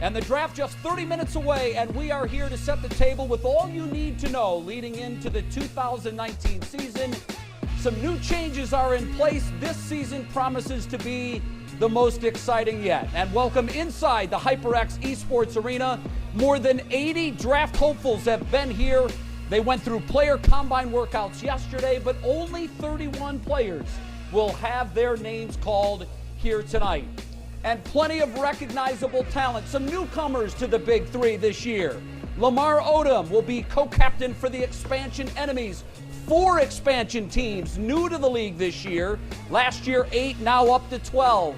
And the draft just 30 minutes away, and we are here to set the table with all you need to know leading into the 2019 season. Some new changes are in place. This season promises to be the most exciting yet. And welcome inside the HyperX Esports Arena. More than 80 draft hopefuls have been here. They went through player combine workouts yesterday, but only 31 players will have their names called here tonight. And plenty of recognizable talent, some newcomers to the Big Three this year. Lamar Odom will be co-captain for the expansion enemies. 4 expansion teams new to the league this year. Last year 8, now up to 12.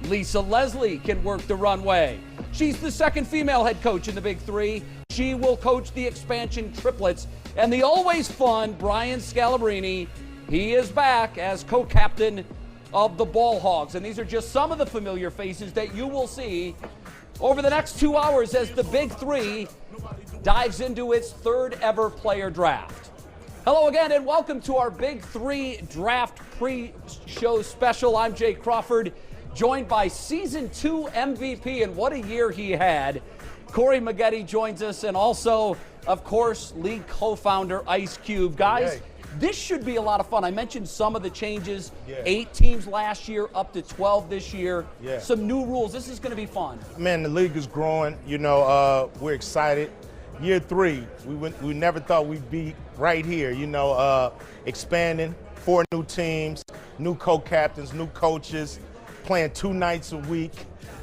Lisa Leslie can work the runway. She's the second female head coach in the Big Three. She will coach the expansion triplets. And the always fun Brian Scalabrine, he is back as co-captain of the Ball Hogs. And these are just some of the familiar faces that you will see over the next 2 hours as the Big Three dives into its third ever player draft. Hello again and welcome to our Big Three Draft pre-show special. I'm Jay Crawford, joined by Season 2 MVP, and what a year he had. Corey Maggette joins us, and also, of course, league co-founder Ice Cube. Guys, this should be a lot of fun. I mentioned some of the changes. 8 teams last year, up to 12 this year. Some new rules. This is going to be fun. Man, the league is growing. You know, we're excited. Year 3, we never thought we'd be right here. You know, expanding, 4 new teams, new co-captains, new coaches, playing 2 nights a week.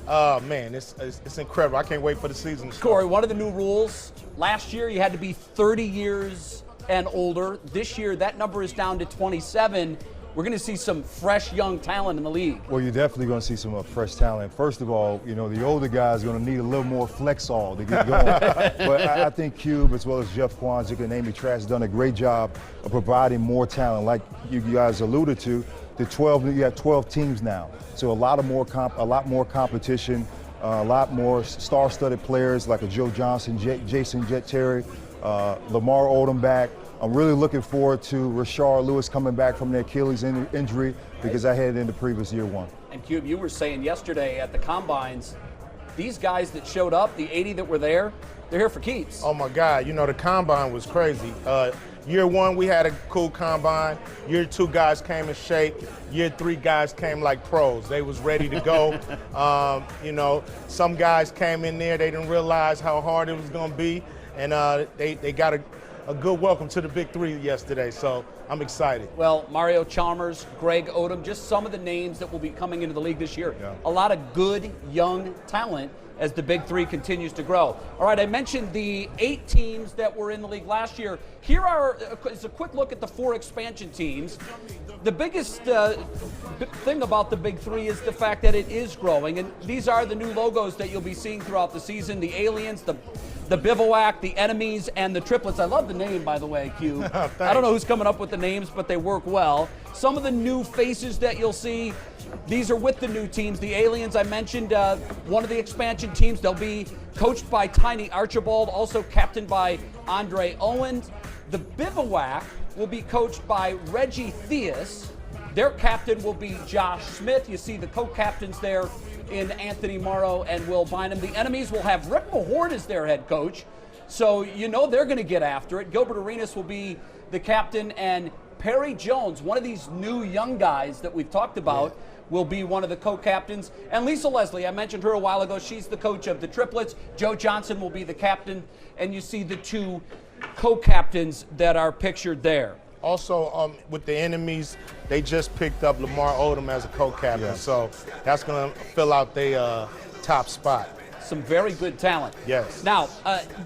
Man, it's incredible. I can't wait for the season to start. Corey, one of the new rules, last year you had to be 30 years and older. This year that number is down to 27. We're going to see some fresh young talent in the league. Well, you're definitely going to see some fresh talent. First of all, you know, the older guys are going to need a little more Flexall to get going. But I think Cube, as well as Jeff Kwanzaa and Amy Trash, has done a great job of providing more talent. Like you guys alluded to, you have 12 teams now. So a lot more competition, a lot more star-studded players like a Joe Johnson, Jason Jet Terry, Lamar Odom back. I'm really looking forward to Rashard Lewis coming back from the Achilles injury because I had it in the previous year 1. And Cube, you were saying yesterday at the Combines, these guys that showed up, the 80 that were there, they're here for keeps. Oh my God, you know, the Combine was crazy. Year 1, we had a cool Combine. Year 2, guys came in shape. Year 3, guys came like pros. They was ready to go. You know, some guys came in there, they didn't realize how hard it was gonna be, and they got a good welcome to the Big Three yesterday, so I'm excited. Well, Mario Chalmers, Greg Odom, just some of the names that will be coming into the league this year. A lot of good young talent as the Big Three continues to grow. All right, I mentioned the 8 teams that were in the league last year. Here is a quick look at the 4 expansion teams. The biggest thing about the Big Three is the fact that it is growing, and these are the new logos that you'll be seeing throughout the season: the Aliens, the Bivouac, the Enemies, and the Triplets. I love the name, by the way, Q. I don't know who's coming up with the names, but they work well. Some of the new faces that you'll see, these are with the new teams. The Aliens, I mentioned, one of the expansion teams. They'll be coached by Tiny Archibald, also captained by Andre Owens. The Bivouac will be coached by Reggie Theus. Their captain will be Josh Smith. You see the co-captains there in Anthony Morrow and Will Bynum. The Enemies will have Rick Mahorn as their head coach, so you know they're going to get after it. Gilbert Arenas will be the captain, and Perry Jones, one of these new young guys that we've talked about, will be one of the co-captains. And Lisa Leslie, I mentioned her a while ago, she's the coach of the triplets. Joe Johnson will be the captain, and you see the 2 co-captains that are pictured there. Also, with the Enemies, they just picked up Lamar Odom as a co-captain, so that's going to fill out their top spot. Some very good talent. Yes. Now,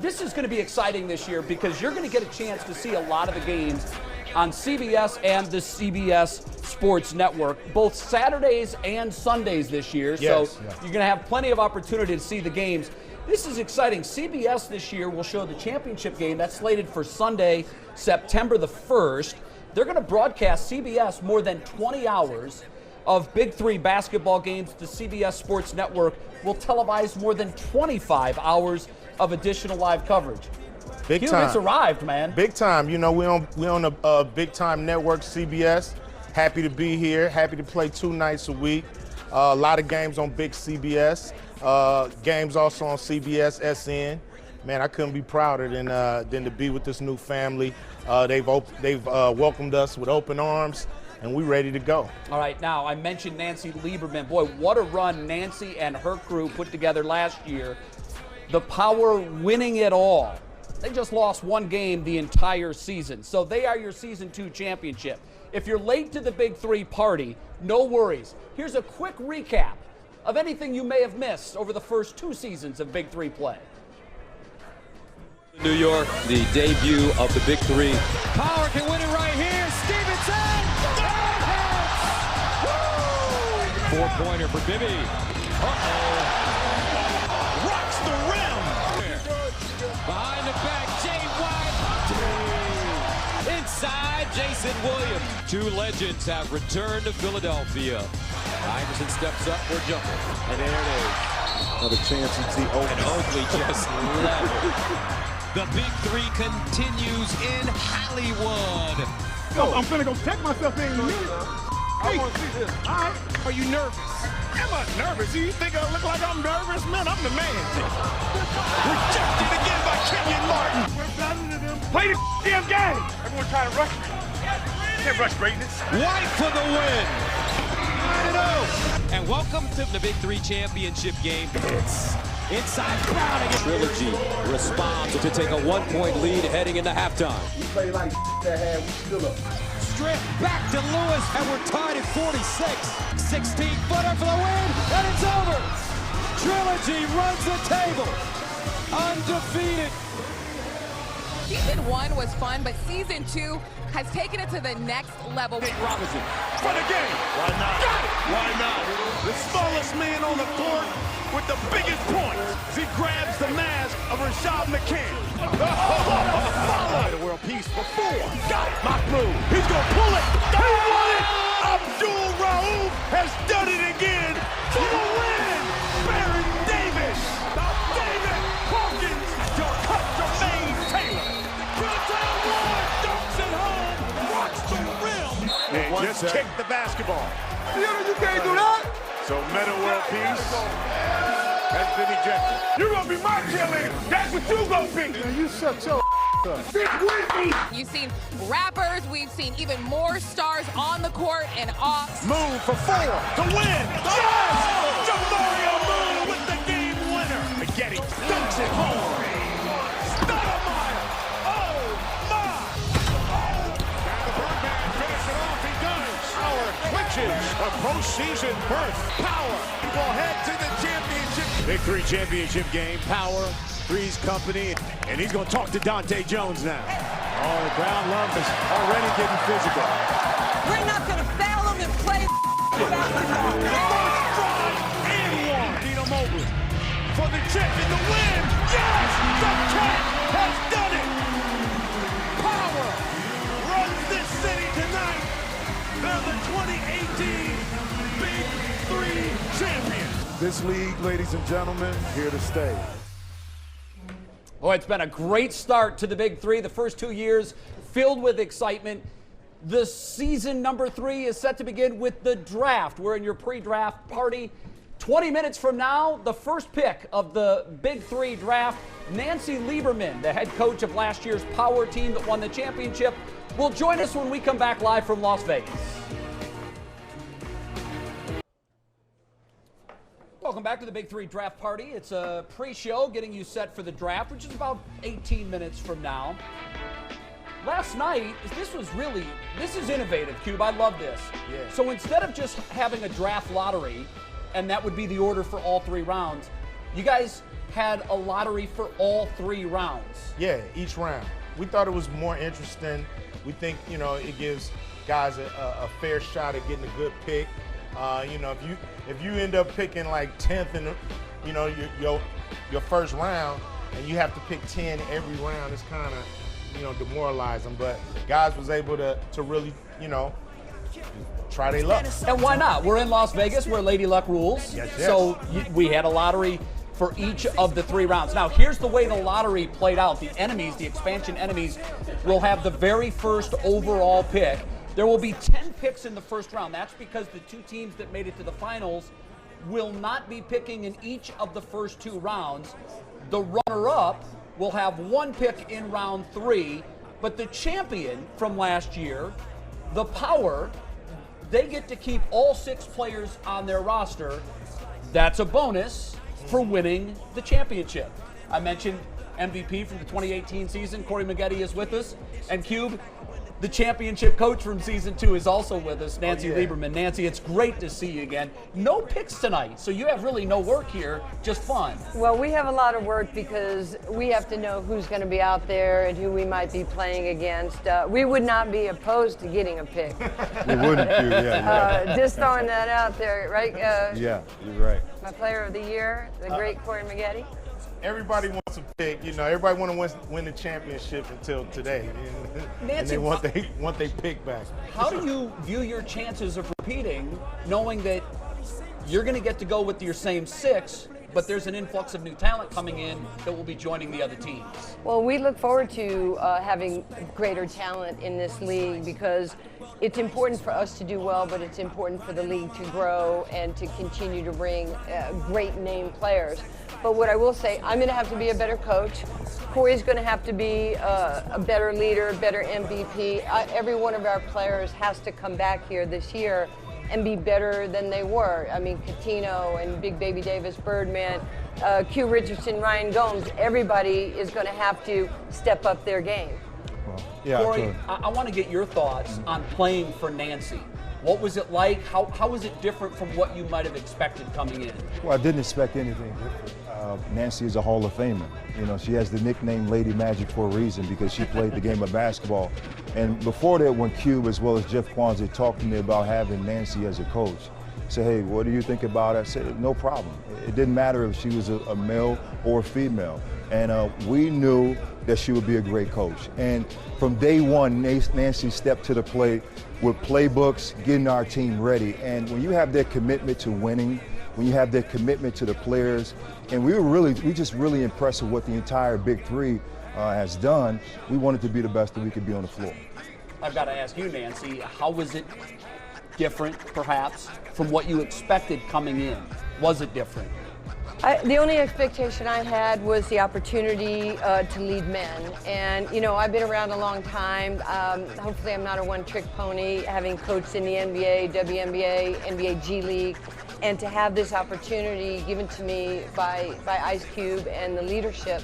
this is going to be exciting this year because you're going to get a chance to see a lot of the games on CBS and the CBS Sports Network, both Saturdays and Sundays this year. So you're going to have plenty of opportunity to see the games. This is exciting. CBS this year will show the championship game. That's slated for Sunday, September the 1st. They're going to broadcast CBS more than 20 hours of Big Three basketball games. The CBS Sports Network will televise more than 25 hours of additional live coverage. Big time. It's arrived, man. Big time. You know, we on a big time network, CBS. Happy to be here. Happy to play 2 nights a week. A lot of games on big CBS. Games also on CBS SN. Man, I couldn't be prouder than to be with this new family. They've welcomed us with open arms, and we're ready to go. All right, now I mentioned Nancy Lieberman. Boy, what a run Nancy and her crew put together last year. The Power winning it all. They just lost one game the entire season, so they are your Season 2 championship. If you're late to the Big 3 party, no worries. Here's a quick recap of anything you may have missed over the first 2 seasons of Big 3 play. New York, the debut of the Big 3. Power can win it right here. Stevenson! Four-pointer for Bibby. Uh-oh. Rocks the rim. Behind the back, Jay White. Inside, Jason Williams. 2 legends have returned to Philadelphia. Iverson steps up for a jumper. And there it is. Another chance to see Oakley. And Oakley just leveled. The Big 3 continues in Hollywood. I'm finna go check myself in a minute. I want to see this. All right. Are you nervous? Am I nervous? You think I look like I'm nervous? Man, I'm the man. Rejected again by Kenyon Martin. We're better than them. Play the damn game. Everyone trying to rush me. Can't rush greatness. White for the win. 9-0. And welcome to the Big 3 championship game. It's inside Browning. Trilogy responds to take a 1-point lead heading into halftime. We play like that had, we still up. Strip back to Lewis, and we're tied at 46. 16-footer for the win, and it's over. Trilogy runs the table. Undefeated. Season 1 was fun, but Season 2 has taken it to the next level. Robinson for the game. Why not? Got it. Why not? The smallest man on the court with the biggest points. He grabs the mask of Rashad McCann. Follow the world peace for 4. Got it. Mahmoud. He's going to pull it. He won it. Abdul Raouf has done it again for the win. Baron Davis. David Hawkins. Jermaine Taylor. Downtown Ward dunks it home. Rocks the rim. And just kick the basketball. You can't do that. So Meta World Peace has been ejected. You're going to be my cheerleader. That's what you going to be. Man, you shut your up. Stick with me. You've seen rappers, we've seen even more stars on the court and off. Moon for 4 to win. Yes! Jamario Moon with the game winner. Spaghetti dunks it home. Stoudemire. Oh, my. Now the Birdman finish it off. He does. Power clinches a postseason berth. Power will head to the championship. Big 3 championship game. Power, Three's company, and he's going to talk to Dante Jones now. Oh, the ground lump is already getting physical. We're not going to fail them and play basketball. First drive and one. Dino Mobley for the chip and the win. Yes! The Cat has done it. Power runs this city tonight. They're the 2018 Big 3 champions. This league, ladies and gentlemen, here to stay. Boy, it's been a great start to the Big 3. The first 2 years filled with excitement. The season number 3 is set to begin with the draft. We're in your pre-draft party. 20 minutes from now, the first pick of the Big 3 draft, Nancy Lieberman, the head coach of last year's Power team that won the championship, will join us when we come back live from Las Vegas. Welcome back to the Big 3 Draft Party. It's a pre-show getting you set for the draft, which is about 18 minutes from now. Last night, this is innovative, Cube. I love this. Yeah. So instead of just having a draft lottery, and that would be the order for all 3 rounds, you guys had a lottery for all 3 rounds. Yeah, each round. We thought it was more interesting. We think, it gives guys a fair shot at getting a good pick. If you end up picking like 10th in your first round, and you have to pick 10 every round, it's kind of demoralizing. But guys was able to really try their luck. And why not? We're in Las Vegas where Lady Luck rules. Yes. So we had a lottery for each of the 3 rounds. Now, here's the way the lottery played out. The expansion enemies, will have the very first overall pick. There will be 10 picks in the first round. That's because the 2 teams that made it to the finals will not be picking in each of the first 2 rounds. The runner-up will have 1 pick in round 3, but the champion from last year, the Power, they get to keep all 6 players on their roster. That's a bonus for winning the championship. I mentioned MVP from the 2018 season, Corey Maggette is with us, and Cube, the championship coach from season 2, is also with us, Nancy Lieberman. Nancy, it's great to see you again. No picks tonight, so you have really no work here, just fun. Well, we have a lot of work because we have to know who's going to be out there and who we might be playing against. We would not be opposed to getting a pick. We wouldn't, Q, yeah. Just throwing that out there, right? Yeah, you're right. My player of the year, the great Corey Maggette. Everybody wants a pick, you know. Everybody want to win the championship until today, and they want they pick back. How do you view your chances of repeating, knowing that you're going to get to go with your same 6, but there's an influx of new talent coming in that will be joining the other teams? Well, we look forward to having greater talent in this league because it's important for us to do well, but it's important for the league to grow and to continue to bring great name players. But what I will say, I'm going to have to be a better coach. Corey's going to have to be a better leader, better MVP. Every one of our players has to come back here this year and be better than they were. I mean, Coutinho and Big Baby Davis, Birdman, Q Richardson, Ryan Gomes, everybody is going to have to step up their game. Yeah, Corey, I want to get your thoughts on playing for Nancy. What was it like? How was it different from what you might have expected coming in? Well, I didn't expect anything different. Nancy is a Hall of Famer. You know, she has the nickname Lady Magic for a reason because she played the game of basketball. And before that, when Cube as well as Jeff Kwanzaa talked to me about having Nancy as a coach, say, hey, what do you think about it? I said, no problem. It didn't matter if she was a male or a female. And we knew that she would be a great coach. And from day one, Nancy stepped to the plate with playbooks, getting our team ready. And when you have that commitment to winning, when you have that commitment to the players, and we just really impressed with what the entire Big 3 has done. We wanted to be the best that we could be on the floor. I've got to ask you, Nancy, how was it different, perhaps, from what you expected coming in? Was it different? The only expectation I had was the opportunity to lead men. And, you know, I've been around a long time. Hopefully I'm not a one-trick pony, having coached in the NBA, WNBA, NBA G League. And to have this opportunity given to me by Ice Cube and the leadership,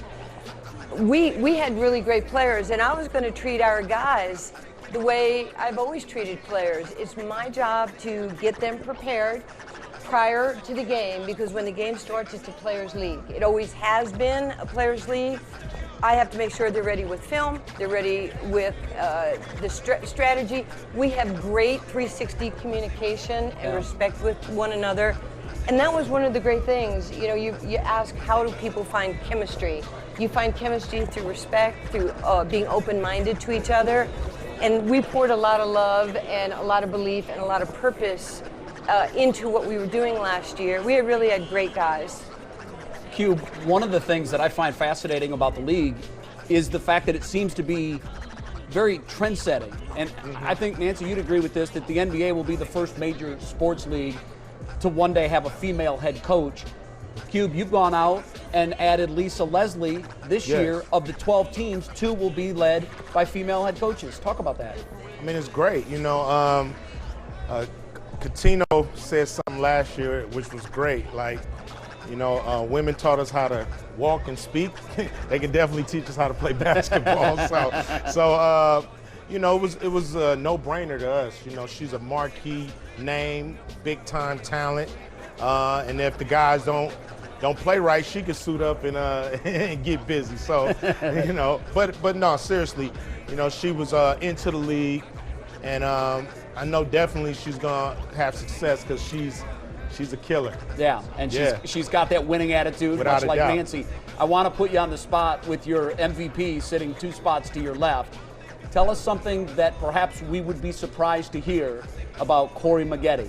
we had really great players. And I was going to treat our guys the way I've always treated players. It's my job to get them prepared prior to the game, because when the game starts, it's a players' league. It always has been a players' league. I have to make sure they're ready with film, they're ready with the strategy. We have great 360 communication and respect with one another. And that was one of the great things. You know, you ask, how do people find chemistry? You find chemistry through respect, through being open-minded to each other. And we poured a lot of love and a lot of belief and a lot of purpose into what we were doing last year. We really had great guys. Cube, one of the things that I find fascinating about the league is the fact that it seems to be very trend-setting. And I think, Nancy, you'd agree with this, that the NBA will be the first major sports league to one day have a female head coach. Cube, you've gone out and added Lisa Leslie this year. Of the 12 teams, 2 will be led by female head coaches. Talk about that. I mean, it's great. You know, Coutinho said something last year which was great. Like, you know, women taught us how to walk and speak. They can definitely teach us how to play basketball. So you know, it was a no-brainer to us. You know, she's a marquee name, big-time talent, and if the guys don't play right, she could suit up and and get busy. So, you know, but no, seriously, you know, she was into the league, and I know definitely she's gonna have success because she's a killer. Yeah, and she's got that winning attitude, Without much like doubt. Nancy. I want to put you on the spot with your MVP sitting 2 spots to your left. Tell us something that perhaps we would be surprised to hear about Corey Maggette.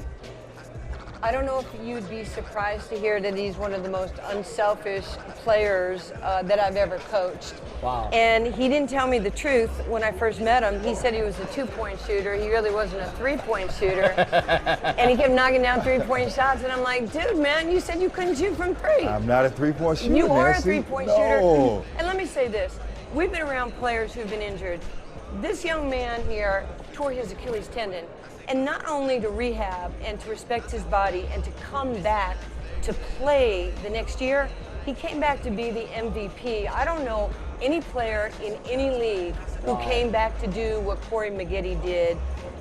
I don't know if you'd be surprised to hear that he's one of the most unselfish players that I've ever coached. Wow. And he didn't tell me the truth when I first met him. He said he was a 2-point shooter. He really wasn't a 3-point shooter. And he kept knocking down 3-point shots. And I'm like, dude, man, you said you couldn't shoot from 3. I'm not a 3-point shooter, You are Nancy. a 3-point No. shooter. And let me say this. We've been around players who've been injured. This young man here tore his Achilles tendon. And not only to rehab and to respect his body and to come back to play the next year, he came back to be the MVP. I don't know any player in any league who came back to do what Corey Maggette did.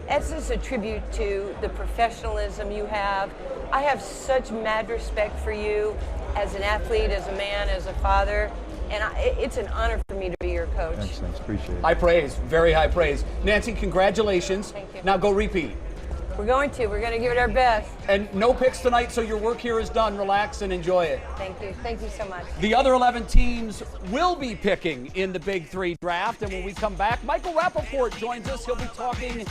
That's just a tribute to the professionalism you have. I have such mad respect for you as an athlete, as a man, as a father. And it's an honor for me to be your coach. Thanks, appreciate it. High praise, very high praise. Nancy, congratulations. Thank you. Now go repeat. We're going to give it our best. And no picks tonight, so your work here is done. Relax and enjoy it. Thank you so much. The other 11 teams will be picking in the Big 3 draft. And when we come back, Michael Rappaport joins us. He'll be talking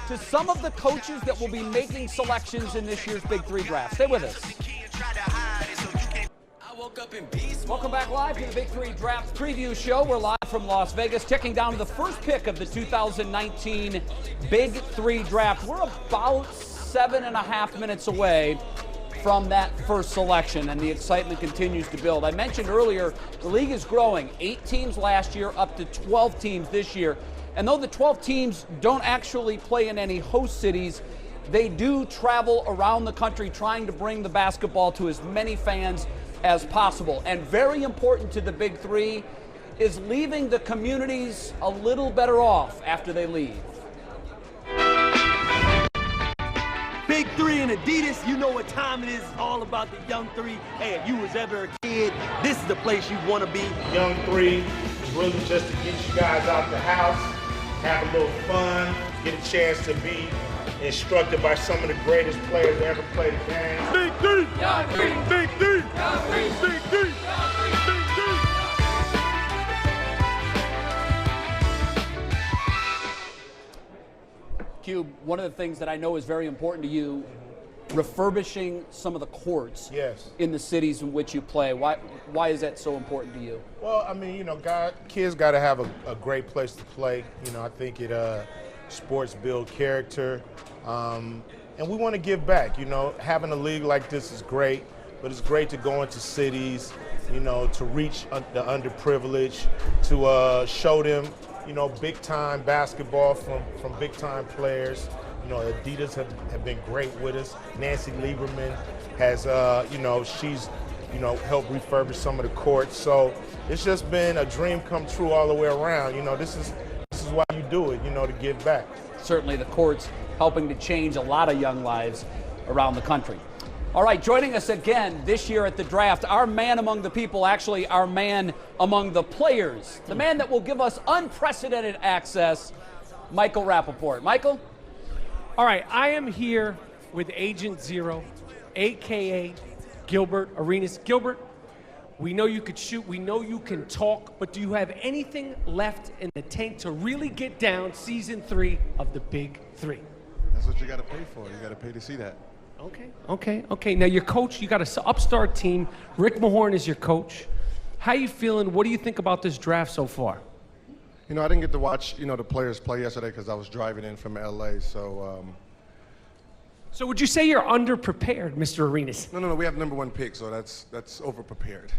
to some of the coaches that will be making selections in this year's Big 3 draft. Stay with us. Welcome back live to the Big 3 Draft Preview Show. We're live from Las Vegas, checking down to the first pick of the 2019 Big 3 Draft. We're about 7.5 minutes away from that first selection, and the excitement continues to build. I mentioned earlier, the league is growing. 8 teams last year, up to 12 teams this year. And though the 12 teams don't actually play in any host cities, they do travel around the country trying to bring the basketball to as many fans as possible. And very important to the Big 3 is leaving the communities a little better off after they leave. Big 3 and Adidas, you know what time it is. It's all about the young 3. Hey, if you was ever a kid, this is the place you want to be. Young 3 is really just to get you guys out the house, have a little fun, get a chance to be instructed by some of the greatest players that ever played the game. Big 3! Young 3! Big 3! Young 3! Big 3! Big 3! Cube, one of the things that I know is very important to you, refurbishing some of the courts in the cities in which you play. Why is that so important to you? Well, I mean, you know, kids got to have a great place to play. You know, I think sports build character. And we want to give back. You know, having a league like this is great, but it's great to go into cities, you know, to reach the underprivileged, to show them, you know, big-time basketball from big-time players. You know, Adidas have been great with us. Nancy Lieberman has, you know, she's, you know, helped refurbish some of the courts. So it's just been a dream come true all the way around. You know, this is why you do it, you know, to give back. Certainly the courts helping to change a lot of young lives around the country. All right, joining us again this year at the draft, our man among the people, actually our man among the players, the man that will give us unprecedented access, Michael Rappaport. Michael? All right, I am here with Agent Zero, a.k.a. Gilbert Arenas. Gilbert, we know you could shoot, we know you can talk, but do you have anything left in the tank to really get down season 3 of the Big 3? That's what you got to pay for. You got to pay to see that. Okay. Now your coach, you got an upstart team. Rick Mahorn is your coach. How you feeling? What do you think about this draft so far? You know, I didn't get to watch, you know, the players play yesterday because I was driving in from LA. So would you say you're underprepared, Mr. Arenas? No. We have #1 pick, so that's overprepared.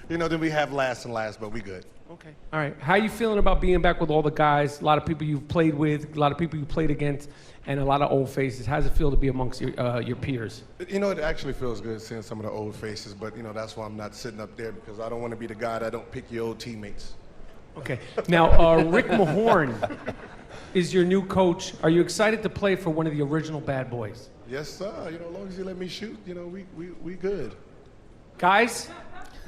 You know, then we have last and last, but we good. Okay. All right. How you feeling about being back with all the guys? A lot of people you've played with, a lot of people you played against, and a lot of old faces. How does it feel to be amongst your peers? You know, it actually feels good seeing some of the old faces, but, you know, that's why I'm not sitting up there, because I don't want to be the guy that don't pick your old teammates. Okay. Now, Rick Mahorn is your new coach. Are you excited to play for one of the original bad boys? Yes, sir. You know, as long as you let me shoot, you know, we good. Guys,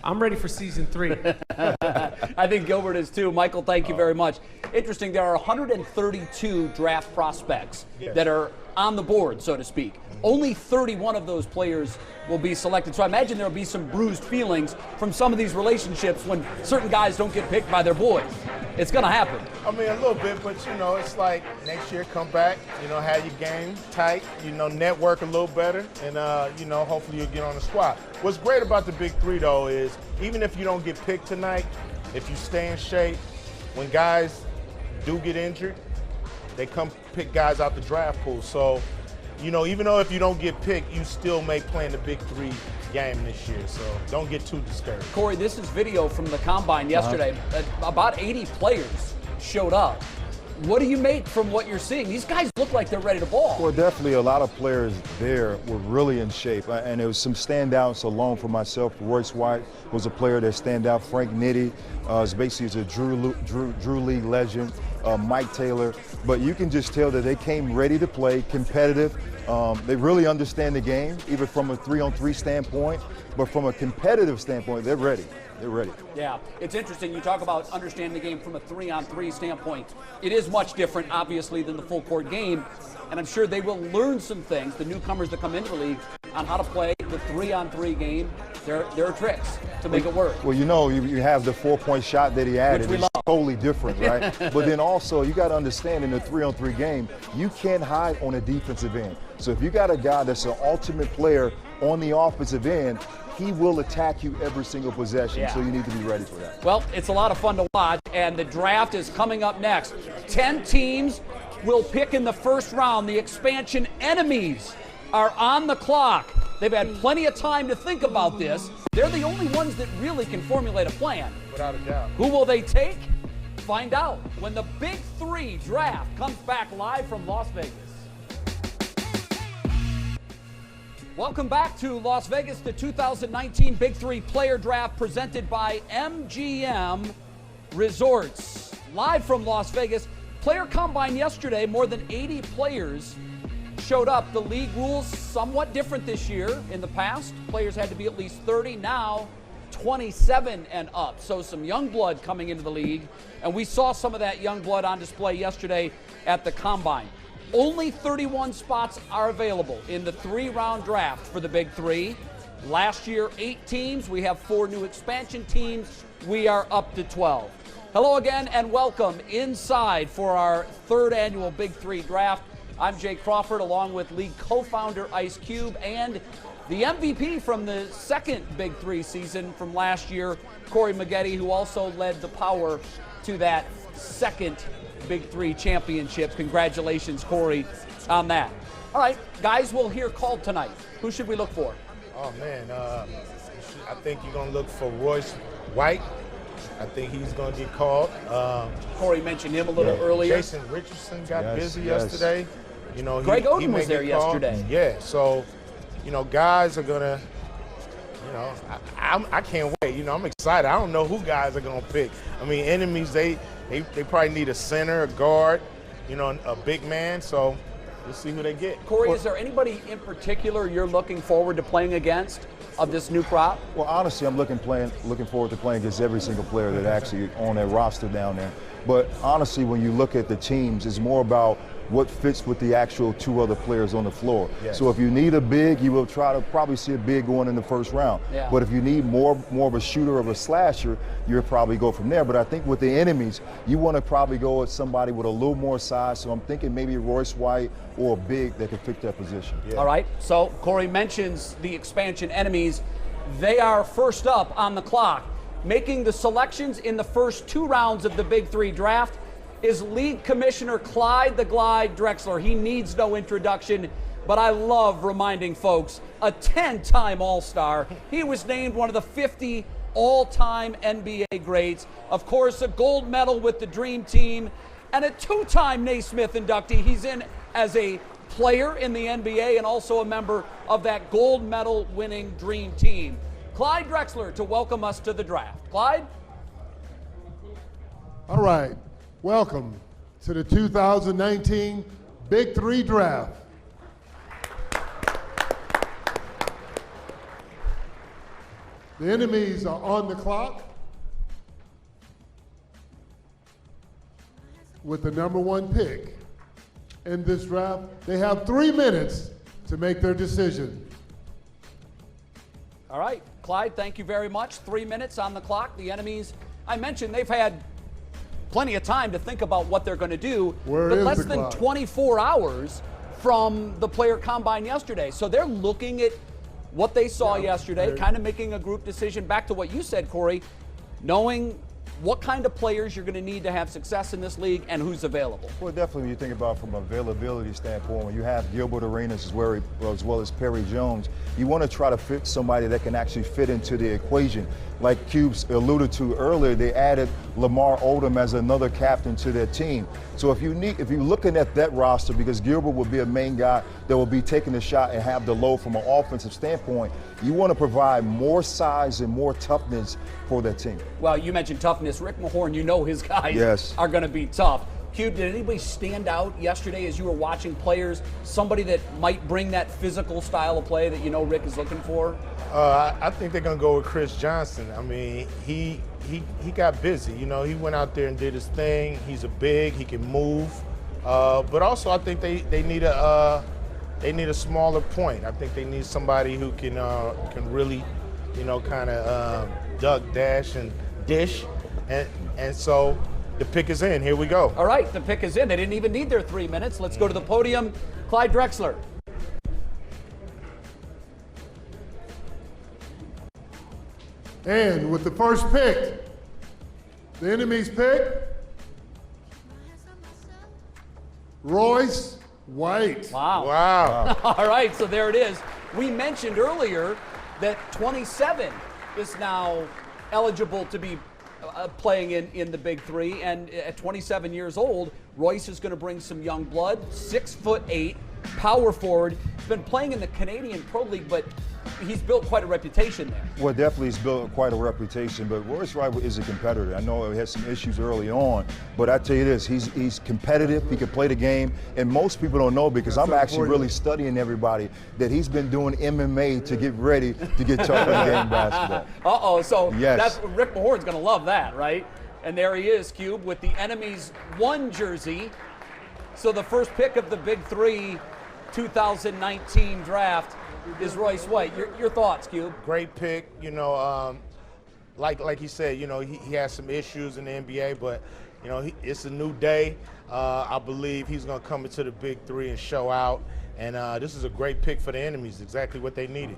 I'm ready for season 3. I think Gilbert is too. Michael, thank you very much. Interesting, there are 132 draft prospects that are on the board, so to speak. Only 31 of those players will be selected. So I imagine there'll be some bruised feelings from some of these relationships when certain guys don't get picked by their boys. It's going to happen. I mean, a little bit, but, you know, it's like next year come back, you know, have your game tight, you know, network a little better, and, you know, hopefully you'll get on the squad. What's great about the Big Three, though, is even if you don't get picked tonight, if you stay in shape, when guys do get injured, they come pick guys out the draft pool. So, you know, even though if you don't get picked, you still may play in the Big Three game this year, so don't get too discouraged. Corey, this is video from the Combine yesterday. About 80 players showed up. What do you make from what you're seeing? These guys look like they're ready to ball. Well, definitely a lot of players there were really in shape, and there was some standouts alone for myself. Royce White was a player that stand out. Frank Nitti is basically a Drew League legend. Mike Taylor, but you can just tell that they came ready to play, competitive. They really understand the game, even from a 3-on-3 standpoint, but from a competitive standpoint, they're ready. They're ready. Yeah, it's interesting. You talk about understanding the game from a 3-on-3 standpoint. It is much different, obviously, than the full court game, and I'm sure they will learn some things, the newcomers that come into the league, on how to play the 3-on-3 game. There are tricks to make it work. Well, you know, you have the 4-point shot that he added. It's totally different, right? But then also, you got to understand in the 3-on-3 game, you can't hide on a defensive end. So if you got a guy that's an ultimate player on the offensive end, he will attack you every single possession, so you need to be ready for that. Well, it's a lot of fun to watch, and the draft is coming up next. 10 teams will pick in the first round. The expansion enemies are on the clock. They've had plenty of time to think about this. They're the only ones that really can formulate a plan. Without a doubt. Who will they take? Find out when the Big 3 Draft comes back live from Las Vegas. Welcome back to Las Vegas, the 2019 Big 3 Player Draft presented by MGM Resorts. Live from Las Vegas. Player Combine yesterday, more than 80 players showed up. The league rules somewhat different this year. In the past, players had to be at least 30. Now, 27 and up. So some young blood coming into the league. And we saw some of that young blood on display yesterday at the Combine. Only 31 spots are available in the 3-round draft for the Big 3. Last year, 8 teams. We have 4 new expansion teams. We are up to 12. Hello again and welcome inside for our 3rd annual Big 3 Draft. I'm Jay Crawford along with league co-founder Ice Cube and the MVP from the 2nd Big 3 season from last year, Corey Maggette, who also led the Power to that 2nd Big 3 championship. Congratulations, Corey, on that. All right, guys, we'll hear called tonight. Who should we look for? Oh, man, I think you're going to look for Royce White. I think he's going to get called. Corey mentioned him a little earlier. Jason Richardson got busy yesterday. You know, Greg Oden was there yesterday. Yeah, so, you know, guys are going to, you know, I can't wait. You know, I'm excited. I don't know who guys are going to pick. I mean, enemies, they probably need a center, a guard, you know, a big man. So we'll see who they get. Corey, is there anybody in particular you're looking forward to playing against of this new crop? Well, honestly, I'm looking forward to playing against every single player that actually on their roster down there. But honestly, when you look at the teams, it's more about what fits with the actual 2 other players on the floor. Yes. So if you need a big, you will try to probably see a big going in the first round. Yeah. But if you need more of a shooter or a slasher, you'll probably go from there. But I think with the enemies, you want to probably go with somebody with a little more size. So I'm thinking maybe Royce White or a big that can fit that position. Yeah. All right, so Corey mentions the expansion enemies. They are first up on the clock. Making the selections in the first 2 rounds of the Big 3 Draft is League Commissioner Clyde the Glide Drexler. He needs no introduction, but I love reminding folks, a 10-time All-Star. He was named one of the 50 all-time NBA greats. Of course, a gold medal with the Dream Team, and a 2-time Naismith inductee. He's in as a player in the NBA and also a member of that gold medal winning Dream Team. Clyde Drexler to welcome us to the draft. Clyde? All right. Welcome to the 2019 Big 3 Draft. The enemies are on the clock with the number 1 pick in this draft. They have 3 minutes to make their decision. All right, Clyde, thank you very much. 3 minutes on the clock. The enemies, I mentioned, they've had plenty of time to think about what they're going to do. Where but is less the than clock? 24 hours from the player combine yesterday. So they're looking at what they saw yesterday, kind of making a group decision. Back to what you said, Corey, knowing what kind of players you're going to need to have success in this league and who's available. Well, definitely when you think about from an availability standpoint, when you have Gilbert Arenas as well as Perry Jones, you want to try to fit somebody that can actually fit into the equation. Like Cubes alluded to earlier, they added Lamar Odom as another captain to their team. So if you're looking at that roster, because Gilbert will be a main guy that will be taking the shot and have the load from an offensive standpoint, you want to provide more size and more toughness for that team. Well, you mentioned toughness. Rick Mahorn, you know his guys are going to be tough. Cube, did anybody stand out yesterday as you were watching players, somebody that might bring that physical style of play that you know Rick is looking for? I think they're going to go with Chris Johnson. I mean, he got busy. You know, he went out there and did his thing. He's a big, he can move. But also I think they need a smaller point. I think they need somebody who can really, you know, kind of duck, dash, and dish. And so the pick is in. Here we go. All right, the pick is in. They didn't even need their 3 minutes. Let's go to the podium. Clyde Drexler. And with the first pick, the enemy's pick, Royce White. Wow. All right, so there it is. We mentioned earlier that 27 is now eligible to be playing in the Big Three, and at 27 years old, Royce is going to bring some young blood. 6'8", power forward. He's been playing in the Canadian Pro League, but he's built quite a reputation there. Well, definitely he's built quite a reputation, but Royce White is a competitor. I know he had some issues early on, but I tell you this, he's competitive, he can play the game, and most people don't know because I'm actually really studying everybody that he's been doing MMA to get ready to get tough in the game basketball. So yes. That's Rick Mahorn's going to love that, right? And there he is, Cube, with the enemy's 1 jersey. So the first pick of the Big Three 2019 draft is Royce White. Your thoughts, Cube? Great pick. You know, like he said, you know, he has some issues in the NBA, but, you know, it's a new day. I believe he's going to come into the Big Three and show out. And this is a great pick for the enemies, exactly what they needed.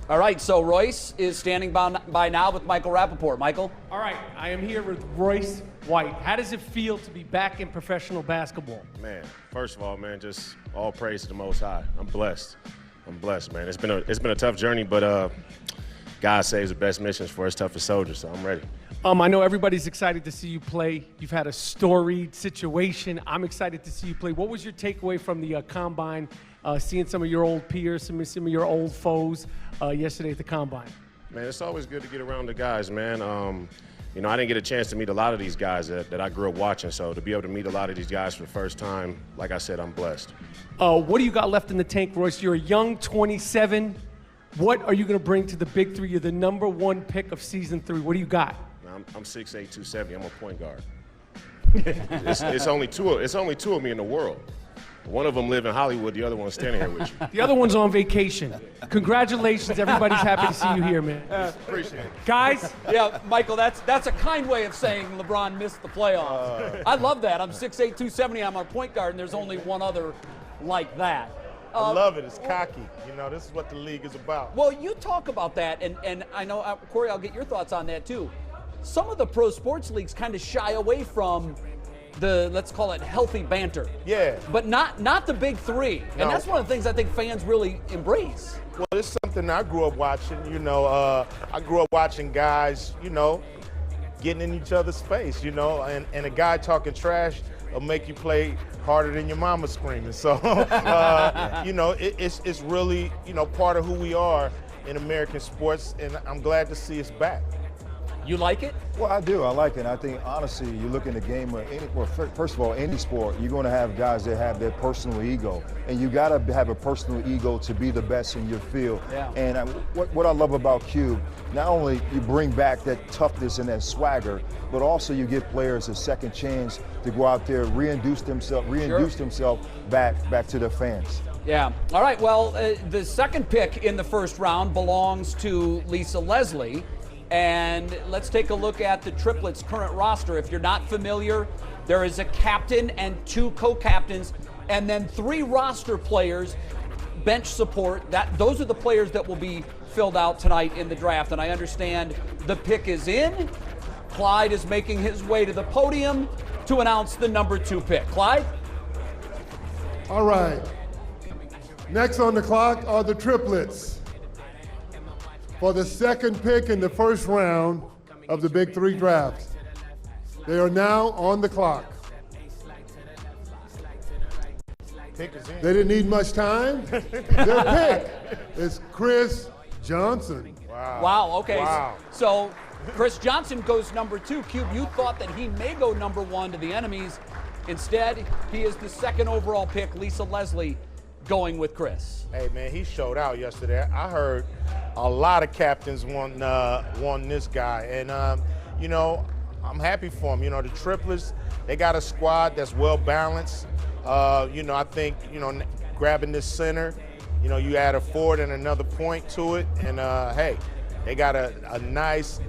All right, so Royce is standing by now with Michael Rappaport. Michael? All right, I am here with Royce White. How does it feel to be back in professional basketball? Man, first of all, man, just all praise to the Most High. I'm blessed, man. It's been a tough journey, but God saves the best missions for his toughest soldiers, so I'm ready. I know everybody's excited to see you play. You've had a storied situation. I'm excited to see you play. What was your takeaway from the Combine, seeing some of your old peers, some of your old foes yesterday at the Combine? Man, it's always good to get around the guys, man. You know, I didn't get a chance to meet a lot of these guys that I grew up watching, so to be able to meet a lot of these guys for the first time, like I said, I'm blessed. What do you got left in the tank, Royce? You're a young 27. What are you going to bring to the Big Three? You're the #1 pick of Season 3. What do you got? I'm 6'8", 270. I'm a point guard. it's only two of me in the world. One of them live in Hollywood. The other one's standing here with you. The other one's on vacation. Congratulations. Everybody's happy to see you here, man. Appreciate it. Guys? Yeah, Michael, that's a kind way of saying LeBron missed the playoffs. I love that. I'm 6'8", 270. I'm a point guard, and there's only one other like that. I love it. It's cocky. You know, this is what the league is about. Well, you talk about that, and I know, Corey, I'll get your thoughts on that, too. Some of the pro sports leagues kind of shy away from the, let's call it, healthy banter. Yeah. But not the Big Three. No. And that's one of the things I think fans really embrace. Well, it's something I grew up watching. You know, I grew up watching guys, you know, getting in each other's face, you know, and a guy talking trash will make you play harder than your mama screaming. So, you know, it's really, you know, part of who we are in American sports, and I'm glad to see us back. You like it? Well, I do. I like it. I think, honestly, you look in the game of first of all, any sport, you're going to have guys that have their personal ego. And you got to have a personal ego to be the best in your field. Yeah. And what I love about Cube, not only you bring back that toughness and that swagger, but also you give players a second chance to go out there, reintroduce themselves back to their fans. Yeah. All right. Well, the second pick in the first round belongs to Lisa Leslie. And let's take a look at the triplets' current roster. If you're not familiar, there is a captain and 2 co-captains, and then 3 roster players, bench support. Those are the players that will be filled out tonight in the draft. And I understand the pick is in. Clyde is making his way to the podium to announce the number 2 pick. Clyde? All right. Next on the clock are the triplets. For the second pick in the first round of the Big 3 Draft. They are now on the clock. They didn't need much time. Their pick is Chris Johnson. Wow, okay. Wow. So Chris Johnson goes number 2. Cube, you thought that he may go number 1 to the enemies. Instead, he is the 2nd overall pick. Lisa Leslie going with Chris. Hey, man, he showed out yesterday. I heard a lot of captains want this guy. And, you know, I'm happy for him. You know, the triplets, they got a squad that's well-balanced. You know, I think, you know, grabbing this center, you know, you add a forward and another point to it. And, hey, they got a nice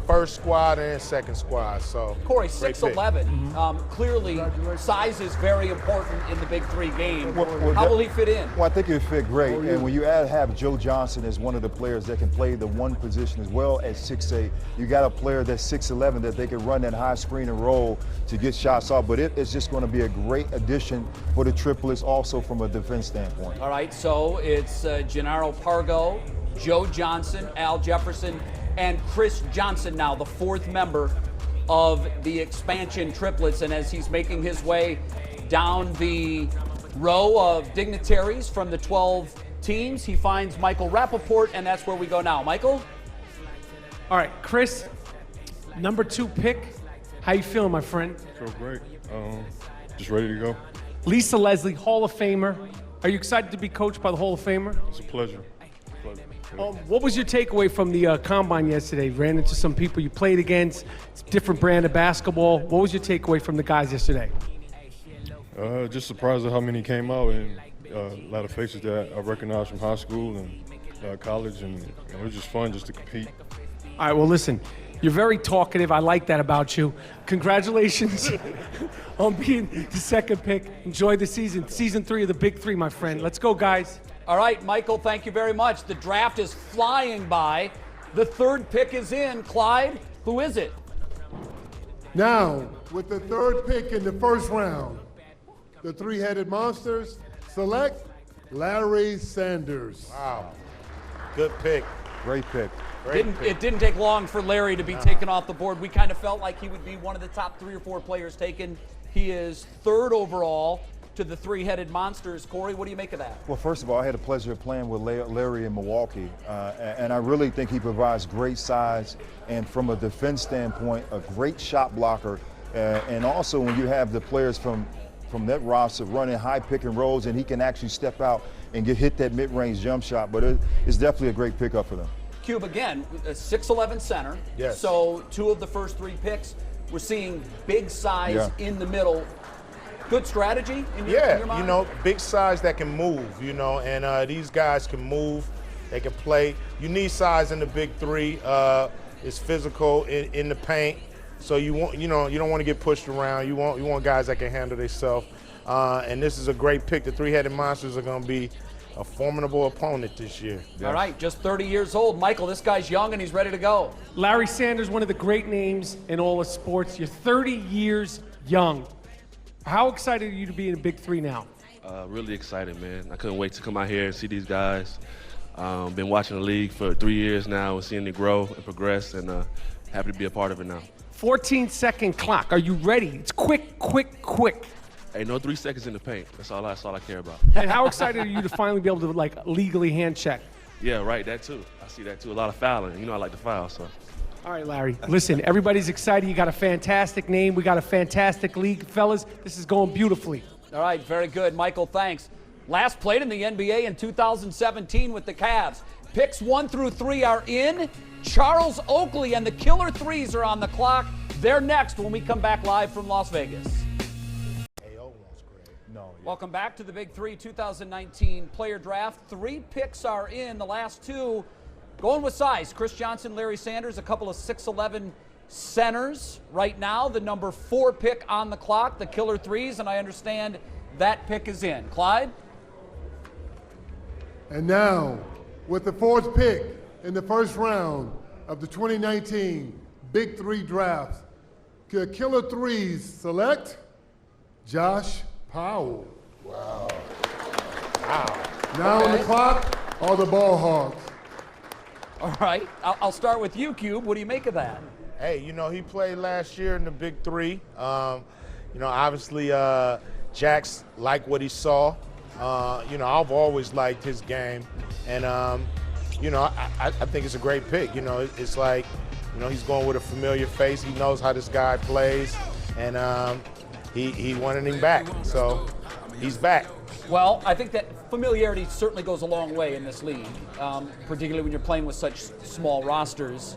first squad and second squad. So Corey, 6'11". Clearly, size is very important in the Big 3 game. How will he fit in? Well, I think he'll fit great. And when you have Joe Johnson as one of the players that can play the one position as well as 6'8", you got a player that's 6'11" that they can run that high screen and roll to get shots off. But it's just going to be a great addition for the triplets also from a defense standpoint. All right, so it's Gennaro Pargo, Joe Johnson, Al Jefferson, and Chris Johnson now, the 4th member of the expansion triplets. And as he's making his way down the row of dignitaries from the 12 teams, he finds Michael Rappaport, and that's where we go now. Michael? All right, Chris, number 2 pick. How you feeling, my friend? Feel great. Just ready to go. Lisa Leslie, Hall of Famer. Are you excited to be coached by the Hall of Famer? It's a pleasure. What was your takeaway from the combine yesterday? Ran into some people you played against. It's a different brand of basketball. What was your takeaway from the guys yesterday? Just surprised at how many came out, and a lot of faces that I recognized from high school and college, and it was just fun just to compete. All right, well, listen, you're very talkative. I like that about you. Congratulations on being the 2nd pick. Enjoy the season. Season 3 of the Big 3, my friend. Let's go, guys. All right, Michael, thank you very much. The draft is flying by. The 3rd pick is in. Clyde, who is it? Now, with the 3rd pick in the first round, the 3-headed monsters select Larry Sanders. Wow. Good pick. Great pick. It didn't take long for Larry to be taken off the board. We kind of felt like he would be one of the top 3 or 4 players taken. He is 3rd overall to the 3-headed monsters. Corey, what do you make of that? Well, first of all, I had the pleasure of playing with Larry in Milwaukee, and I really think he provides great size, and from a defense standpoint, a great shot blocker, and also when you have the players from that roster running high pick and rolls, and he can actually step out and hit that mid-range jump shot, but it's definitely a great pickup for them. Cube, again, a 6'11" center. Yes. So 2 of the first 3 picks, we're seeing big size in the middle. Good strategy in your mind? You know, big size that can move, you know, and these guys can move, they can play. You need size in the Big 3. It's physical in the paint, so you don't want to get pushed around. You want guys that can handle themselves. And this is a great pick. The 3-headed monsters are going to be a formidable opponent this year. All right, just 30 years old. Michael, this guy's young and he's ready to go. Larry Sanders, one of the great names in all of sports. You're 30 years young. How excited are you to be in the Big 3 now? Really excited, man. I couldn't wait to come out here and see these guys. Been watching the league for 3 years now and seeing it grow and progress, and happy to be a part of it now. 14-second clock. Are you ready? It's quick, quick, quick. Hey, no 3 seconds in the paint. That's all I care about. And how excited are you to finally be able to legally hand check? Yeah, right. That too. I see that too. A lot of fouling. You know I like to foul, so. All right, Larry. Listen, everybody's excited. You got a fantastic name. We got a fantastic league. Fellas, this is going beautifully. All right, very good. Michael, thanks. Last played in the NBA in 2017 with the Cavs. Picks 1 through 3 are in. Charles Oakley and the Killer Threes are on the clock. They're next when we come back live from Las Vegas. Welcome back to the Big 3 2019 player draft. 3 picks are in. The last 2 Going with size, Chris Johnson, Larry Sanders, a couple of 6'11" centers. Right now, the number 4 pick on the clock, the killer threes, and I understand that pick is in. Clyde? And now, with the 4th pick in the first round of the 2019 Big 3 Draft, the killer threes select Josh Powell. Wow. Now on the clock are the ball hogs. All right, I'll start with you, Cube. What do you make of that? Hey, you know, he played last year in the Big 3. You know, obviously, Jax liked what he saw. You know, I've always liked his game. And, you know, I think it's a great pick. You know, it's like, you know, he's going with a familiar face. He knows how this guy plays. And he wanted him back. So he's back. Well, I think that familiarity certainly goes a long way in this league, particularly when you're playing with such small rosters.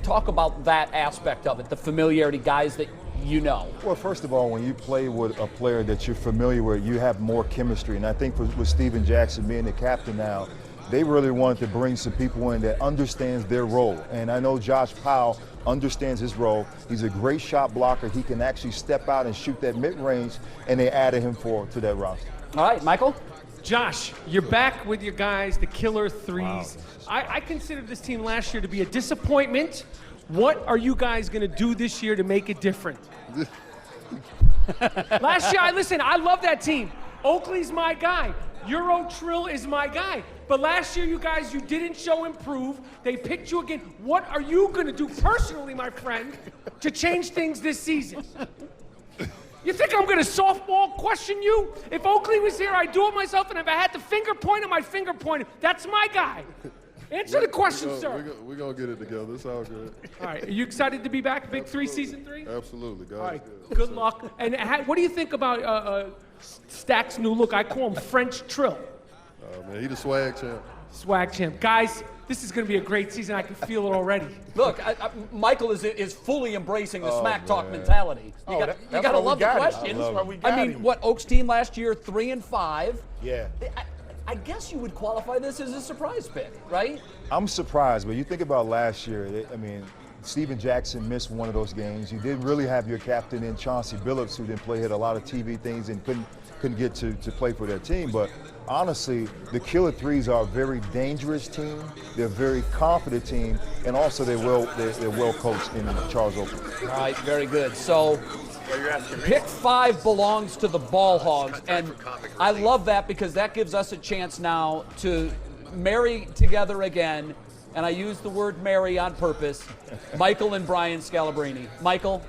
Talk about that aspect of it, the familiarity, guys that you know. Well, first of all, when you play with a player that you're familiar with, you have more chemistry. And I think with Steven Jackson being the captain now, they really wanted to bring some people in that understands their role. And I know Josh Powell understands his role. He's a great shot blocker. He can actually step out and shoot that mid-range, and they added him to that roster. All right, Michael? Josh, you're back with your guys, the killer threes. Wow. I considered this team last year to be a disappointment. What are you guys going to do this year to make it different? Last year, I love that team. Oakley's my guy. Euro Trill is my guy. But last year, you guys, you didn't show improve. They picked you again. What are you going to do personally, my friend, to change things this season? You think I'm going to softball question you? If Oakley was here, I'd do it myself, and if I had to finger point him, I'd finger point him. That's my guy. Answer the question, sir. We're going to get it together. It's all good. All right. Are you excited to be back, Big 3, Season 3? Absolutely, guys. All right. Good luck. And what do you think about Stack's new look? I call him French Trill. Man, he the swag champ. Swag champ. Guys, this is going to be a great season. I can feel it already. Look, Michael is fully embracing the smack talk mentality. You got to love the questions. I mean, what, Oak's team last year, 3-5. Yeah. I guess you would qualify this as a surprise pick, right? I'm surprised, but you think about last year, I mean, Steven Jackson missed one of those games. You didn't really have your captain in Chauncey Billups, who didn't play, had a lot of TV things and couldn't get to play for their team. But honestly, the Killer Threes are a very dangerous team. They're a very confident team, and also they're well coached in Charles Oakley. All right, very good. So pick 5 belongs to the Ball Hogs, and I love that because that gives us a chance now to marry together again, and I use the word marry on purpose, Michael and Brian Scalabrine. Michael?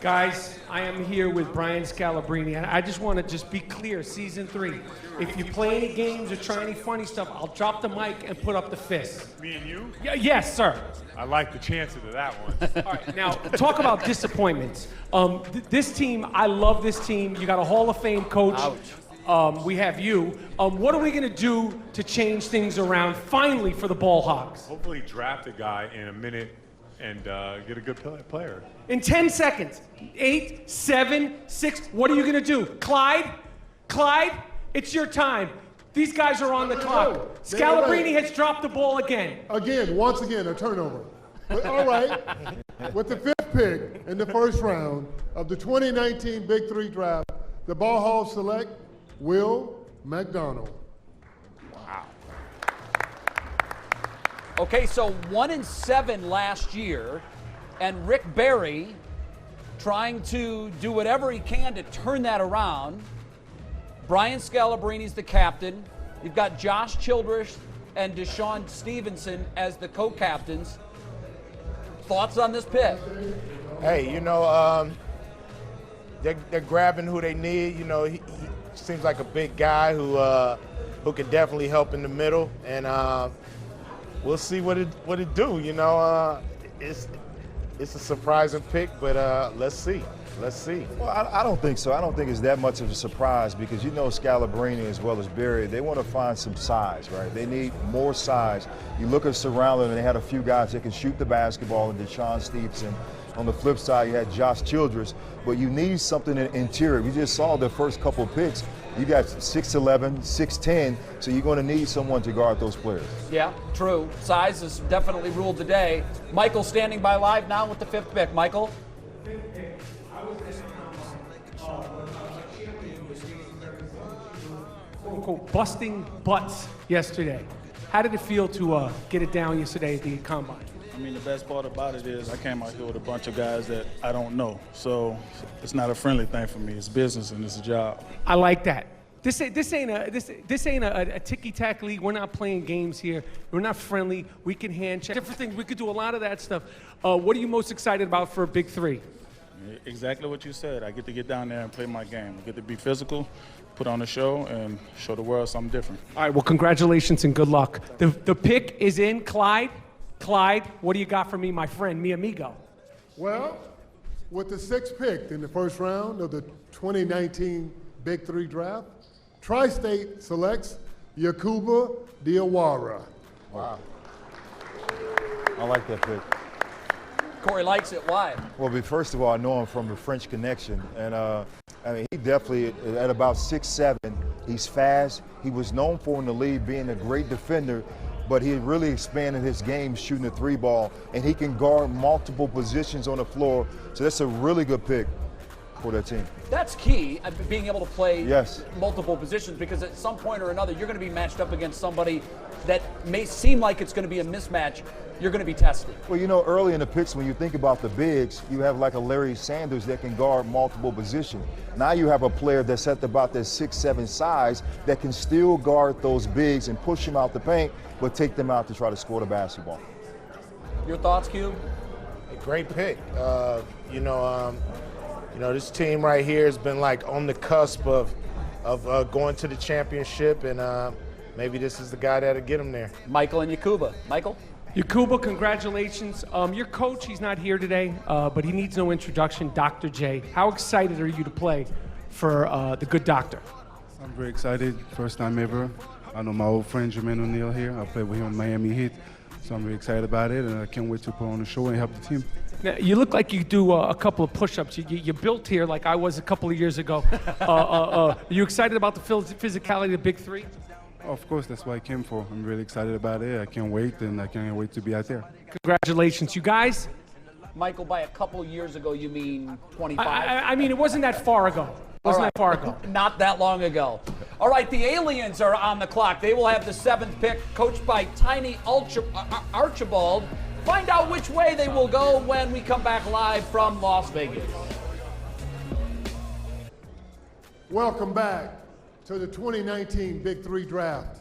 Guys, I am here with Brian Scalabrine, and I just want to be clear, Season 3. If you play any games or try any funny stuff, I'll drop the mic and put up the fist. Me and you? Yes, sir. I like the chances of that one. All right, now, talk about disappointments. This team, I love this team. You got a Hall of Fame coach. Ouch. We have you. What are we going to do to change things around, finally, for the Ball Hogs? Hopefully draft a guy in a minute and get a good player. In 10 seconds. 8, 7, 6. What are you going to do? Clyde, it's your time. These guys are on the clock. Scalabrine has dropped the ball again. Once again, a turnover. But all right, with the 5th pick in the first round of the 2019 Big 3 Draft, the Ball Hogs select Will McDonald. Wow. Okay, so 1-7 last year, and Rick Barry trying to do whatever he can to turn that around. Brian Scalabrine's the captain. You've got Josh Childress and Deshaun Stevenson as the co-captains. Thoughts on this pick? Hey, you know, they're grabbing who they need. You know, he seems like a big guy who can definitely help in the middle, and we'll see what it do. You know, it's a surprising pick, but let's see. Well, I don't think so. I don't think it's that much of a surprise because you know Scalabrine as well as Barry, they want to find some size, right? They need more size. You look at surrounding, and they had a few guys that can shoot the basketball, and Deshaun Stevenson On the flip side, you had Josh Childress, but you need something in interior. You just saw the first couple of picks. You got 6'11", 6'10", so you're going to need someone to guard those players. Yeah, true. Size has definitely ruled the day. Michael standing by live now with the 5th pick. Michael? Busting butts yesterday. How did it feel to get it down yesterday at the Combine? I mean, the best part about it is I came out here with a bunch of guys that I don't know. So it's not a friendly thing for me. It's business and it's a job. I like that. This ain't a ticky-tack league. We're not playing games here. We're not friendly. We can hand check different things. We could do a lot of that stuff. What are you most excited about for Big 3? Exactly what you said. I get to get down there and play my game. I get to be physical, put on a show, and show the world something different. All right, well, congratulations and good luck. The pick is in. Clyde, what do you got for me, my friend, mi amigo? Well, with the 6th pick in the first round of the 2019 Big 3 Draft, Tri-State selects Yakuba Diawara. Wow. I like that pick. Corey likes it. Why? Well, first of all, I know him from the French Connection, and I mean, he definitely, at about 6'7", he's fast. He was known for in the league being a great defender, but he really expanded his game shooting the 3-ball, and he can guard multiple positions on the floor, so that's a really good pick for that team. That's key, being able to play Yes. multiple positions, because at some point or another, you're going to be matched up against somebody that may seem like it's going to be a mismatch. You're going to be tested. Well, you know, early in the picks, when you think about the bigs, you have like a Larry Sanders that can guard multiple positions. Now you have a player that's at about that 6'7" size that can still guard those bigs and push them out the paint, but take them out to try to score the basketball. Your thoughts, Q? A great pick. You know, this team right here has been like on the cusp of going to the championship, and maybe this is the guy that'll get them there. Michael and Yakuba. Michael? Yakuba, congratulations. Your coach, he's not here today, but he needs no introduction, Dr. J. How excited are you to play for the good doctor? I'm very excited. First time ever. I know my old friend Jermaine O'Neal here. I played with him in Miami Heat, so I'm very excited about it, and I can't wait to put on the show and help the team. Now, you look like you do a couple of push-ups. You built here like I was a couple of years ago. Are you excited about the physicality of the Big 3? Of course, that's what I came for. I'm really excited about it. I can't wait, and I can't wait to be out there. Congratulations, you guys. Michael, by a couple of years ago, you mean 25? I mean, it wasn't that far ago. That far ago. Not that long ago. All right, the Aliens are on the clock. They will have the 7th pick, coached by Tiny Archibald. Find out which way they will go when we come back live from Las Vegas. Welcome back to the 2019 Big 3 Draft.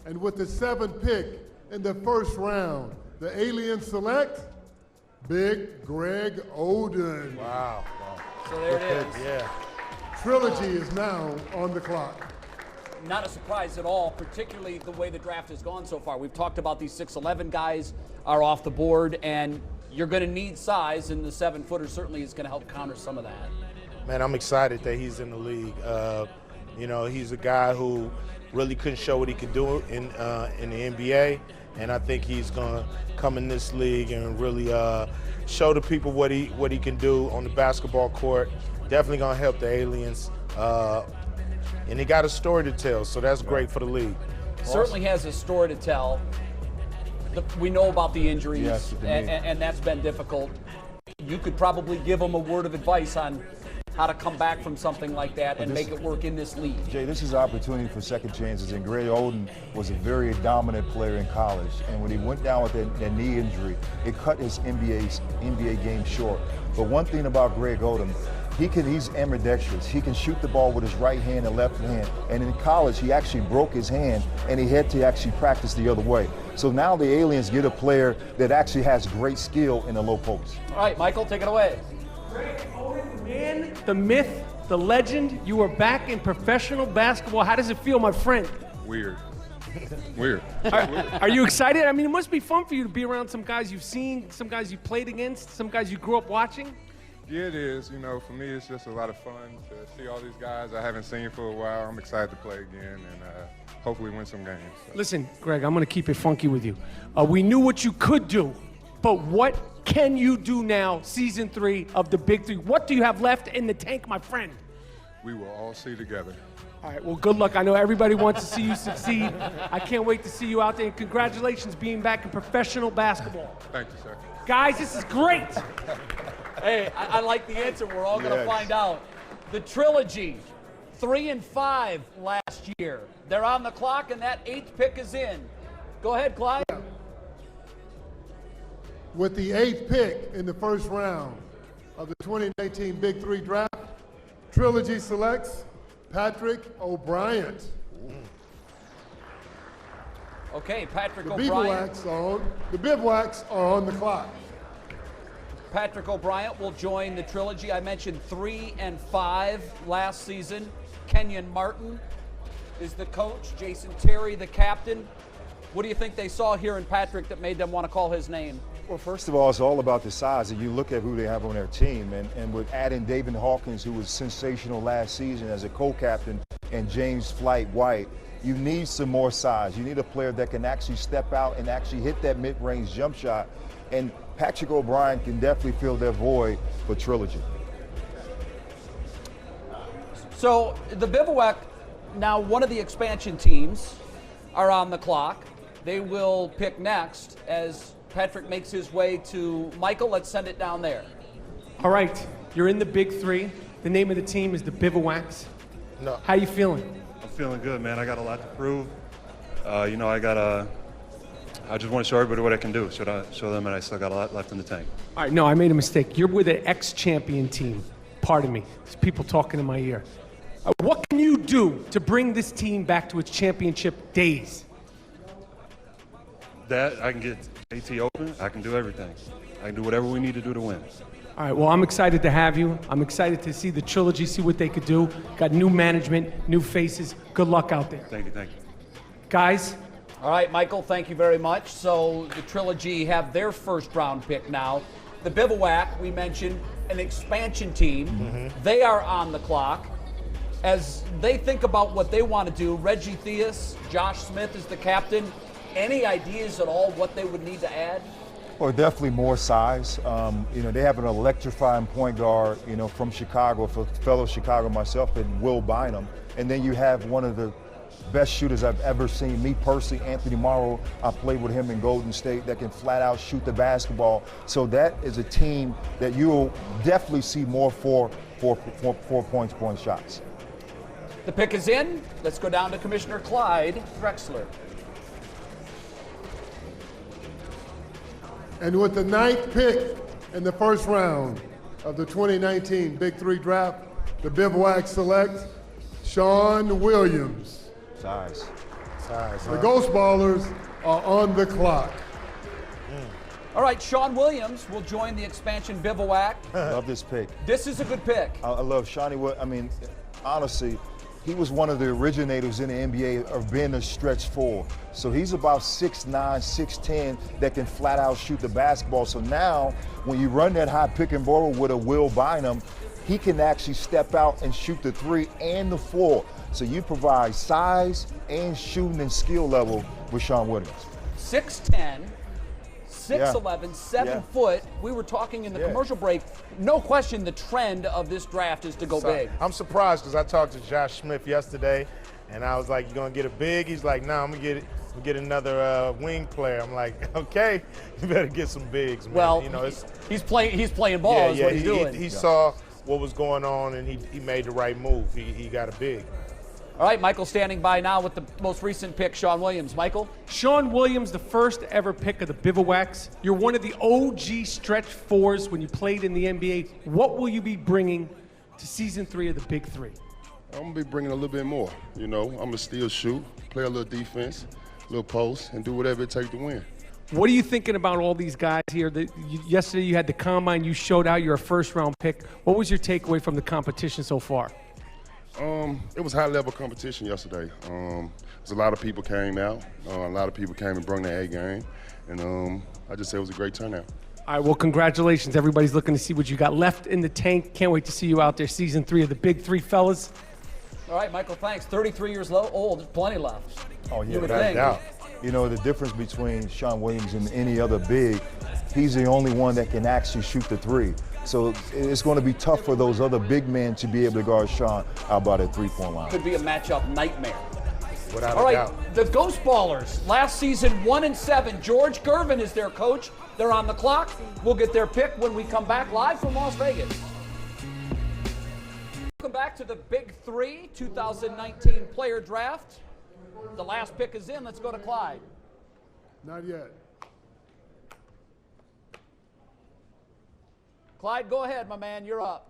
And with the 7th pick in the first round, the Aliens select Big Greg Oden. Wow. So there it is. Yeah. Trilogy is now on the clock. Not a surprise at all, particularly the way the draft has gone so far. We've talked about these 6'11" guys are off the board, and you're going to need size, and the 7-footer certainly is going to help counter some of that. Man, I'm excited that he's in the league. You know, he's a guy who really couldn't show what he could do in the NBA, and I think he's going to come in this league and really show the people what he can do on the basketball court. Definitely going to help the Aliens. And he got a story to tell, so that's great for the league. Certainly has a story to tell. We know about the injuries, Yes, and that's been difficult. You could probably give him a word of advice on how to come back from something like that and make it work in this league. Jay, this is an opportunity for second chances, and Greg Oden was a very dominant player in college, and when he went down with that knee injury, it cut his NBA game short. But one thing about Greg Oden, he's ambidextrous. He can shoot the ball with his right hand and left hand. And in college, he actually broke his hand, and he had to actually practice the other way. So now the Aliens get a player that actually has great skill in the low post. All right, Michael, take it away. Greg Oden, the man, the myth, the legend. You are back in professional basketball. How does it feel, my friend? Weird. Weird. Are you excited? I mean, it must be fun for you to be around some guys you've seen, some guys you've played against, some guys you grew up watching. Yeah, it is. You know, for me, it's just a lot of fun to see all these guys I haven't seen for a while. I'm excited to play again and hopefully win some games. So. Listen, Greg, I'm going to keep it funky with you. We knew what you could do, but what can you do now, season 3 of the Big 3? What do you have left in the tank, my friend? We will all see together. All right, well, good luck. I know everybody wants to see you succeed. I can't wait to see you out there. And congratulations being back in professional basketball. Thank you, sir. Guys, this is great. Hey, I like the answer. We're all going to find out. The trilogy, 3 and 5 last year. They're on the clock, and that 8th pick is in. Go ahead, Clyde. With the 8th pick in the first round of the 2019 Big 3 Draft, Trilogy selects Patrick O'Brien. Okay, Patrick The O'Brien. bivouacs are on the clock. Patrick O'Brien will join the trilogy. I mentioned 3 and 5 last season. Kenyon Martin is the coach. Jason Terry, the captain. What do you think they saw here in Patrick that made them want to call his name? Well, first of all, it's all about the size. And you look at who they have on their team, and with adding David Hawkins, who was sensational last season as a co-captain, and James Flight White, you need some more size. You need a player that can actually step out and actually hit that mid-range jump shot. And Patrick O'Brien can definitely fill that void for Trilogy. So the Bivouac, now one of the expansion teams, are on the clock. They will pick next as Patrick makes his way to Michael. Let's send it down there. All right, you're in the Big 3. The name of the team is the Bivouacs. No. How you feeling? I'm feeling good, man. I got a lot to prove. I just want to show everybody what I can do. Show them that I still got a lot left in the tank. All right, no, I made a mistake. You're with an ex-champion team. Pardon me. There's people talking in my ear. What can you do to bring this team back to its championship days? That I can get JT open. I can do everything. I can do whatever we need to do to win. All right, well, I'm excited to have you. I'm excited to see the trilogy, see what they could do. Got new management, new faces. Good luck out there. Thank you. Guys? All right, Michael, thank you very much. So the trilogy have their first round pick now. The Bivouac, we mentioned, an expansion team. They are on the clock. As they think about what they want to do, Reggie Theus, Josh Smith is the captain. Any ideas at all what they would need to add? Well, definitely more size. They have an electrifying point guard, from Chicago, fellow Chicago myself, and Will Bynum. And then you have one of the best shooters I've ever seen, me personally, Anthony Morrow. I played with him in Golden State, that can flat out shoot the basketball. So that is a team that you'll definitely see more four point shots. The pick is in. Let's go down to Commissioner Clyde Drexler. And with the 9th pick in the first round of the 2019 Big 3 Draft, the Bivouac select Sean Williams. Size. The Ghost Ballers are on the clock. All right, Sean Williams will join the expansion Bivouac. Love this pick. This is a good pick. I love Shawnee Williams. I mean, honestly, he was one of the originators in the NBA of being a stretch four. So he's about 6'9", 6'10", that can flat out shoot the basketball. So now, when you run that high pick and roll with a Will Bynum, he can actually step out and shoot the 3 and the 4. So you provide size and shooting and skill level with Sean Williams. 6'10", 6'11", 7 foot. We were talking in the commercial break. No question the trend of this draft is to go big. I'm surprised because I talked to Josh Smith yesterday, and I was like, "You gonna get a big?" He's like, "No, I'm gonna get another wing player." I'm like, "Okay, you better get some bigs, man." Well, he's playing ball. Is what he's doing. He saw what was going on, and he made the right move. He got a big. All right, Michael standing by now with the most recent pick, Sean Williams. Michael? Sean Williams, the first ever pick of the Bivouacs. You're one of the OG stretch fours when you played in the NBA. What will you be bringing to season 3 of the Big 3? I'm going to be bringing a little bit more. I'm going to still shoot, play a little defense, a little post, and do whatever it takes to win. What are you thinking about all these guys here? Yesterday you had the combine, you showed out, you're a first-round pick. What was your takeaway from the competition so far? It was high-level competition yesterday. A lot of people came out. A lot of people came and brought their A game. And I just say it was a great turnout. All right, well, congratulations. Everybody's looking to see what you got left in the tank. Can't wait to see you out there season 3 of the Big 3, fellas. All right, Michael, thanks. 33 years old, there's plenty left. Oh, yeah, you would without think. doubt. The difference between Sean Williams and any other big, he's the only one that can actually shoot the three. So it's going to be tough for those other big men to be able to guard Sean out by that three-point line. Could be a matchup nightmare. Without All a right, doubt. the Ghost Ballers, last season 1-7. George Gervin is their coach. They're on the clock. We'll get their pick when we come back live from Las Vegas. Welcome back to the Big 3 2019 Player Draft. The last pick is in. Let's go to Clyde. Not yet. Clyde, go ahead, my man. You're up.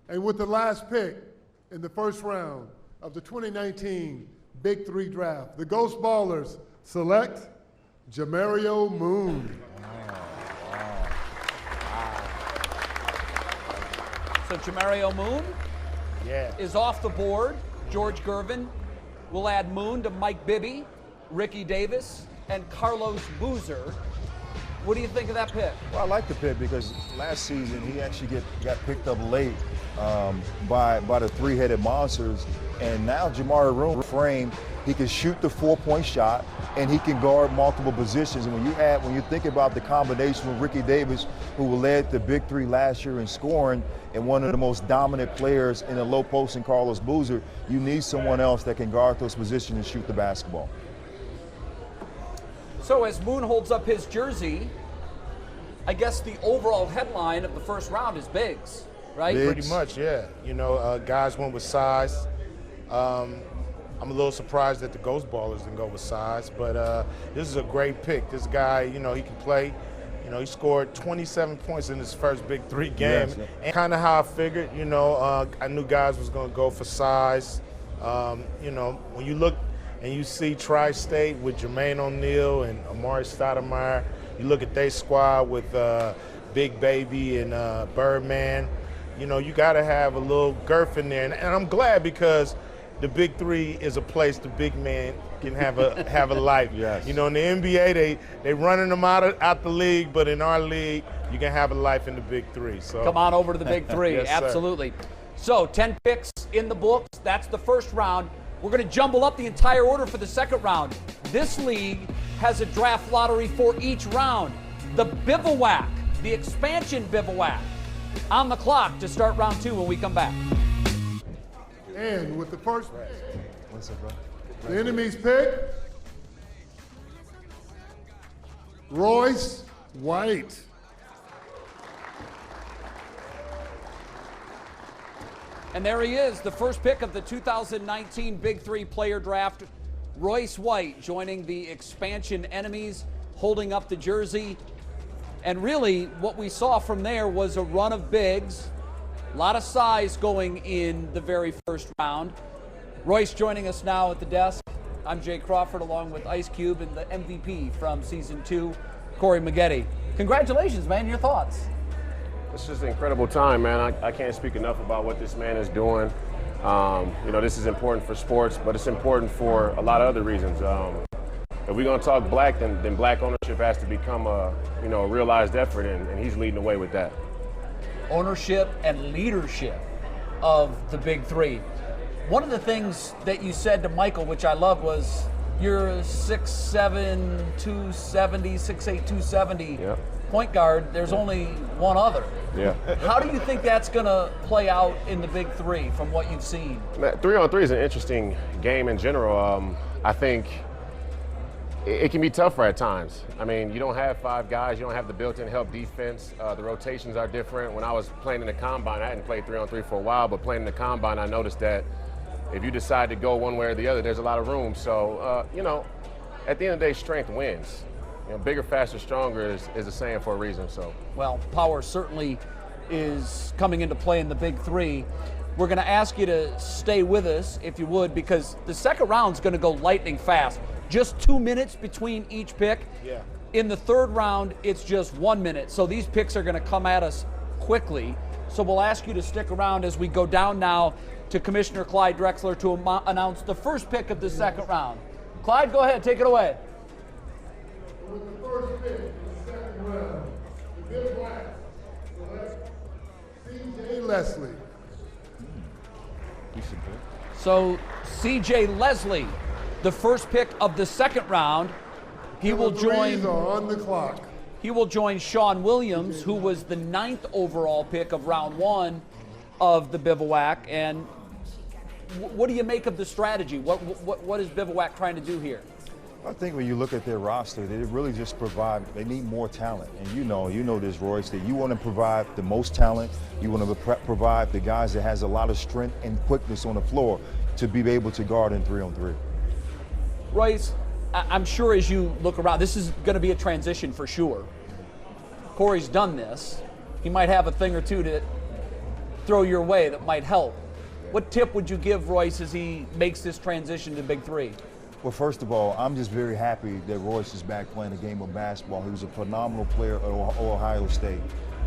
And with the last pick in the first round of the 2019 Big 3 Draft, the Ghost Ballers select Jamario Moon. So Jamario Moon is off the board. George Gervin will add Moon to Mike Bibby, Ricky Davis, and Carlos Boozer. What do you think of that pick? Well, I like the pick because last season he actually got picked up late by the three-headed monsters, and now Jamario Moon frame, he can shoot the four-point shot and he can guard multiple positions. And when you think about the combination with Ricky Davis, who led the Big 3 last year in scoring, and one of the most dominant players in the low post in Carlos Boozer, you need someone else that can guard those positions and shoot the basketball. So as Moon holds up his jersey, I guess the overall headline of the first round is bigs, right? Pretty much, yeah. You know, guys went with size. I'm a little surprised that the Ghost Ballers didn't go with size, but this is a great pick. This guy, you know, he can play. You know, he scored 27 points in his first Big 3 game. Yes. And kind of how I figured, you know, I knew guys was going to go for size. You know, when you look and you see Tri-State with Jermaine O'Neal and Amari Stoudemire, you look at their squad with Big Baby and Birdman, you know, you got to have a little girth in there. And I'm glad because the Big 3 is a place the big man can have a life. Yes. You know, in the NBA, they running them out the league, but in our league, you can have a life in the Big 3. So come on over to the Big 3. Yes, absolutely. So 10 picks in the books. That's the first round. We're going to jumble up the entire order for the second round. This league has a draft lottery for each round. The bivouac, the expansion bivouac, on the clock to start round 2 when we come back. And with the first pick, the enemy's pick, Royce White. And there he is, the first pick of the 2019 Big 3 Player Draft. Royce White joining the expansion enemies, holding up the jersey. And really, what we saw from there was a run of bigs. A lot of size going in the very first round. Royce joining us now at the desk. I'm Jay Crawford along with Ice Cube and the MVP from Season 2, Corey Maggette. Congratulations, man. Your thoughts? It's just an incredible time, man. I can't speak enough about what this man is doing. You know, this is important for sports, but it's important for a lot of other reasons. If we're going to talk black, then black ownership has to become a realized effort, and he's leading the way with that. Ownership and leadership of the Big 3. One of the things that you said to Michael, which I love, was you're 6'7", 270, 6'8", 270 point guard. There's only one other. Yeah. How do you think that's going to play out in the Big 3 from what you've seen? 3-on-3 is an interesting game in general. I think it can be tougher at times. I mean, you don't have 5 guys. You don't have the built-in help defense. The rotations are different. When I was playing in the Combine, I hadn't played 3-on-3 for a while, but playing in the Combine, I noticed that if you decide to go one way or the other, there's a lot of room. So, you know, at the end of the day, strength wins. You know, bigger, faster, stronger is a saying for a reason. So, well, power certainly is coming into play in the Big 3. We're going to ask you to stay with us, if you would, because the second round's going to go lightning fast. Just 2 minutes between each pick. Yeah. In the third round, it's just 1 minute. So these picks are going to come at us quickly. So we'll ask you to stick around as we go down now to Commissioner Clyde Drexler to announce the first pick of the second round. Clyde, go ahead, take it away. With the first pick in the second round, the Big Black select C.J. Leslie. So C.J. Leslie, the first pick of the second round. He will join. Are on the clock. He will join Sean Williams, who was the 9th overall pick of round 1 of the Bivouac. And what do you make of the strategy? What is Bivouac trying to do here? I think when you look at their roster, they really just provide, they need more talent. And you know this, Royce, that you want to provide the most talent. You want to provide the guys that has a lot of strength and quickness on the floor to be able to guard in 3-on-3. Royce, I'm sure as you look around, this is going to be a transition for sure. Corey's done this. He might have a thing or two to throw your way that might help. What tip would you give Royce as he makes this transition to Big 3? Well, first of all, I'm just very happy that Royce is back playing a game of basketball. He was a phenomenal player at Ohio State.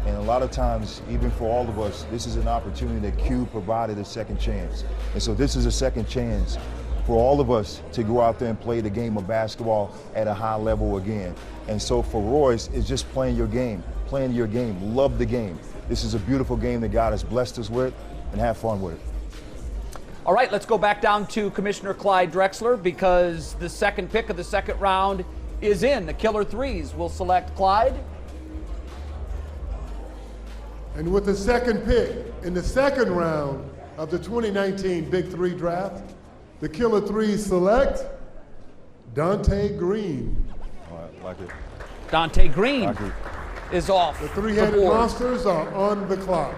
And a lot of times, even for all of us, this is an opportunity that Q provided a second chance. And so this is a second chance for all of us to go out there and play the game of basketball at a high level again. And so for Royce, it's just playing your game, love the game. This is a beautiful game that God has blessed us with, and have fun with it. All right, let's go back down to Commissioner Clyde Drexler because the second pick of the second round is in. The Killer Threes will select Clyde. And with the second pick in the second round of the 2019 Big 3 Draft, the Killer Threes select Dante Green. I like it. Dante Green is off. The three-headed monsters are on the clock.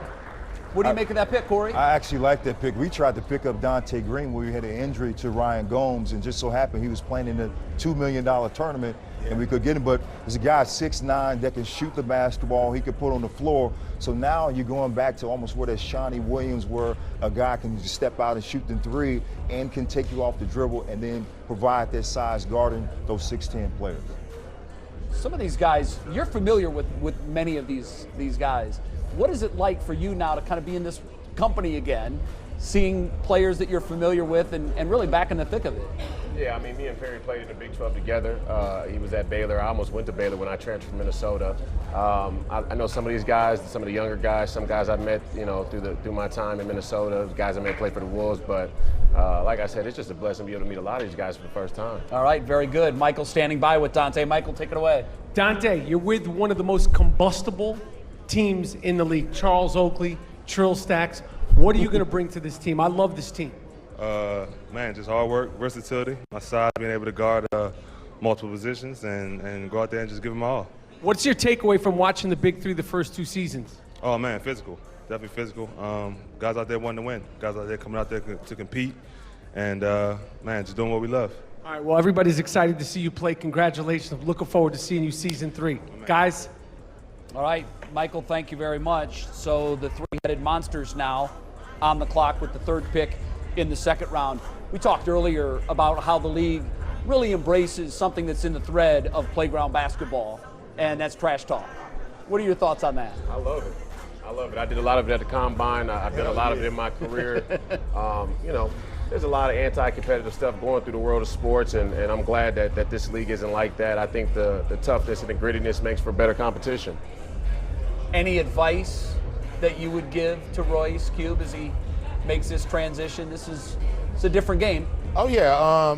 What do you make of that pick, Corey? I actually like that pick. We tried to pick up Dante Green when we had an injury to Ryan Gomes, and just so happened he was playing in the $2 million tournament, and we could get him. But there's a guy 6'9" that can shoot the basketball. He could put on the floor. So now you're going back to almost where that Shawnee Williams were. A guy can just step out and shoot the three and can take you off the dribble and then provide that size guarding those 6'10" players. Some of these guys, you're familiar with many of these guys. What is it like for you now to kind of be in this company again, seeing players that you're familiar with and really back in the thick of it? Yeah, I mean, me and Perry played in the Big 12 together. He was at Baylor. I almost went to Baylor when I transferred from Minnesota. I know some of these guys, some of the younger guys, some guys I've met, through my time in Minnesota, guys I met play for the Wolves. But like I said, it's just a blessing to be able to meet a lot of these guys for the first time. All right, very good. Michael standing by with Dante. Michael, take it away. Dante, you're with one of the most combustible teams in the league, Charles Oakley, Trill Stacks. What are you going to bring to this team? I love this team. Man, just hard work, versatility, my size, being able to guard multiple positions and go out there and just give them all. What's your takeaway from watching the Big 3 the first 2 seasons? Oh, man, physical. Definitely physical. Guys out there wanting to win. Guys out there coming out there to compete. And, man, just doing what we love. All right, well, everybody's excited to see you play. Congratulations. I'm looking forward to seeing you season 3. Guys. All right, Michael, thank you very much. So the three-headed monsters now on the clock with the third pick in the second round. We talked earlier about how the league really embraces something that's in the thread of playground basketball, and that's trash talk. What are your thoughts on that? I love it. I love it. I did a lot of it at the Combine. I've done a lot of it in my career. There's a lot of anti-competitive stuff going through the world of sports, and I'm glad that this league isn't like that. I think the toughness and the grittiness makes for better competition. Any advice that you would give to Royce Cube as he makes this transition? It's a different game. Oh yeah,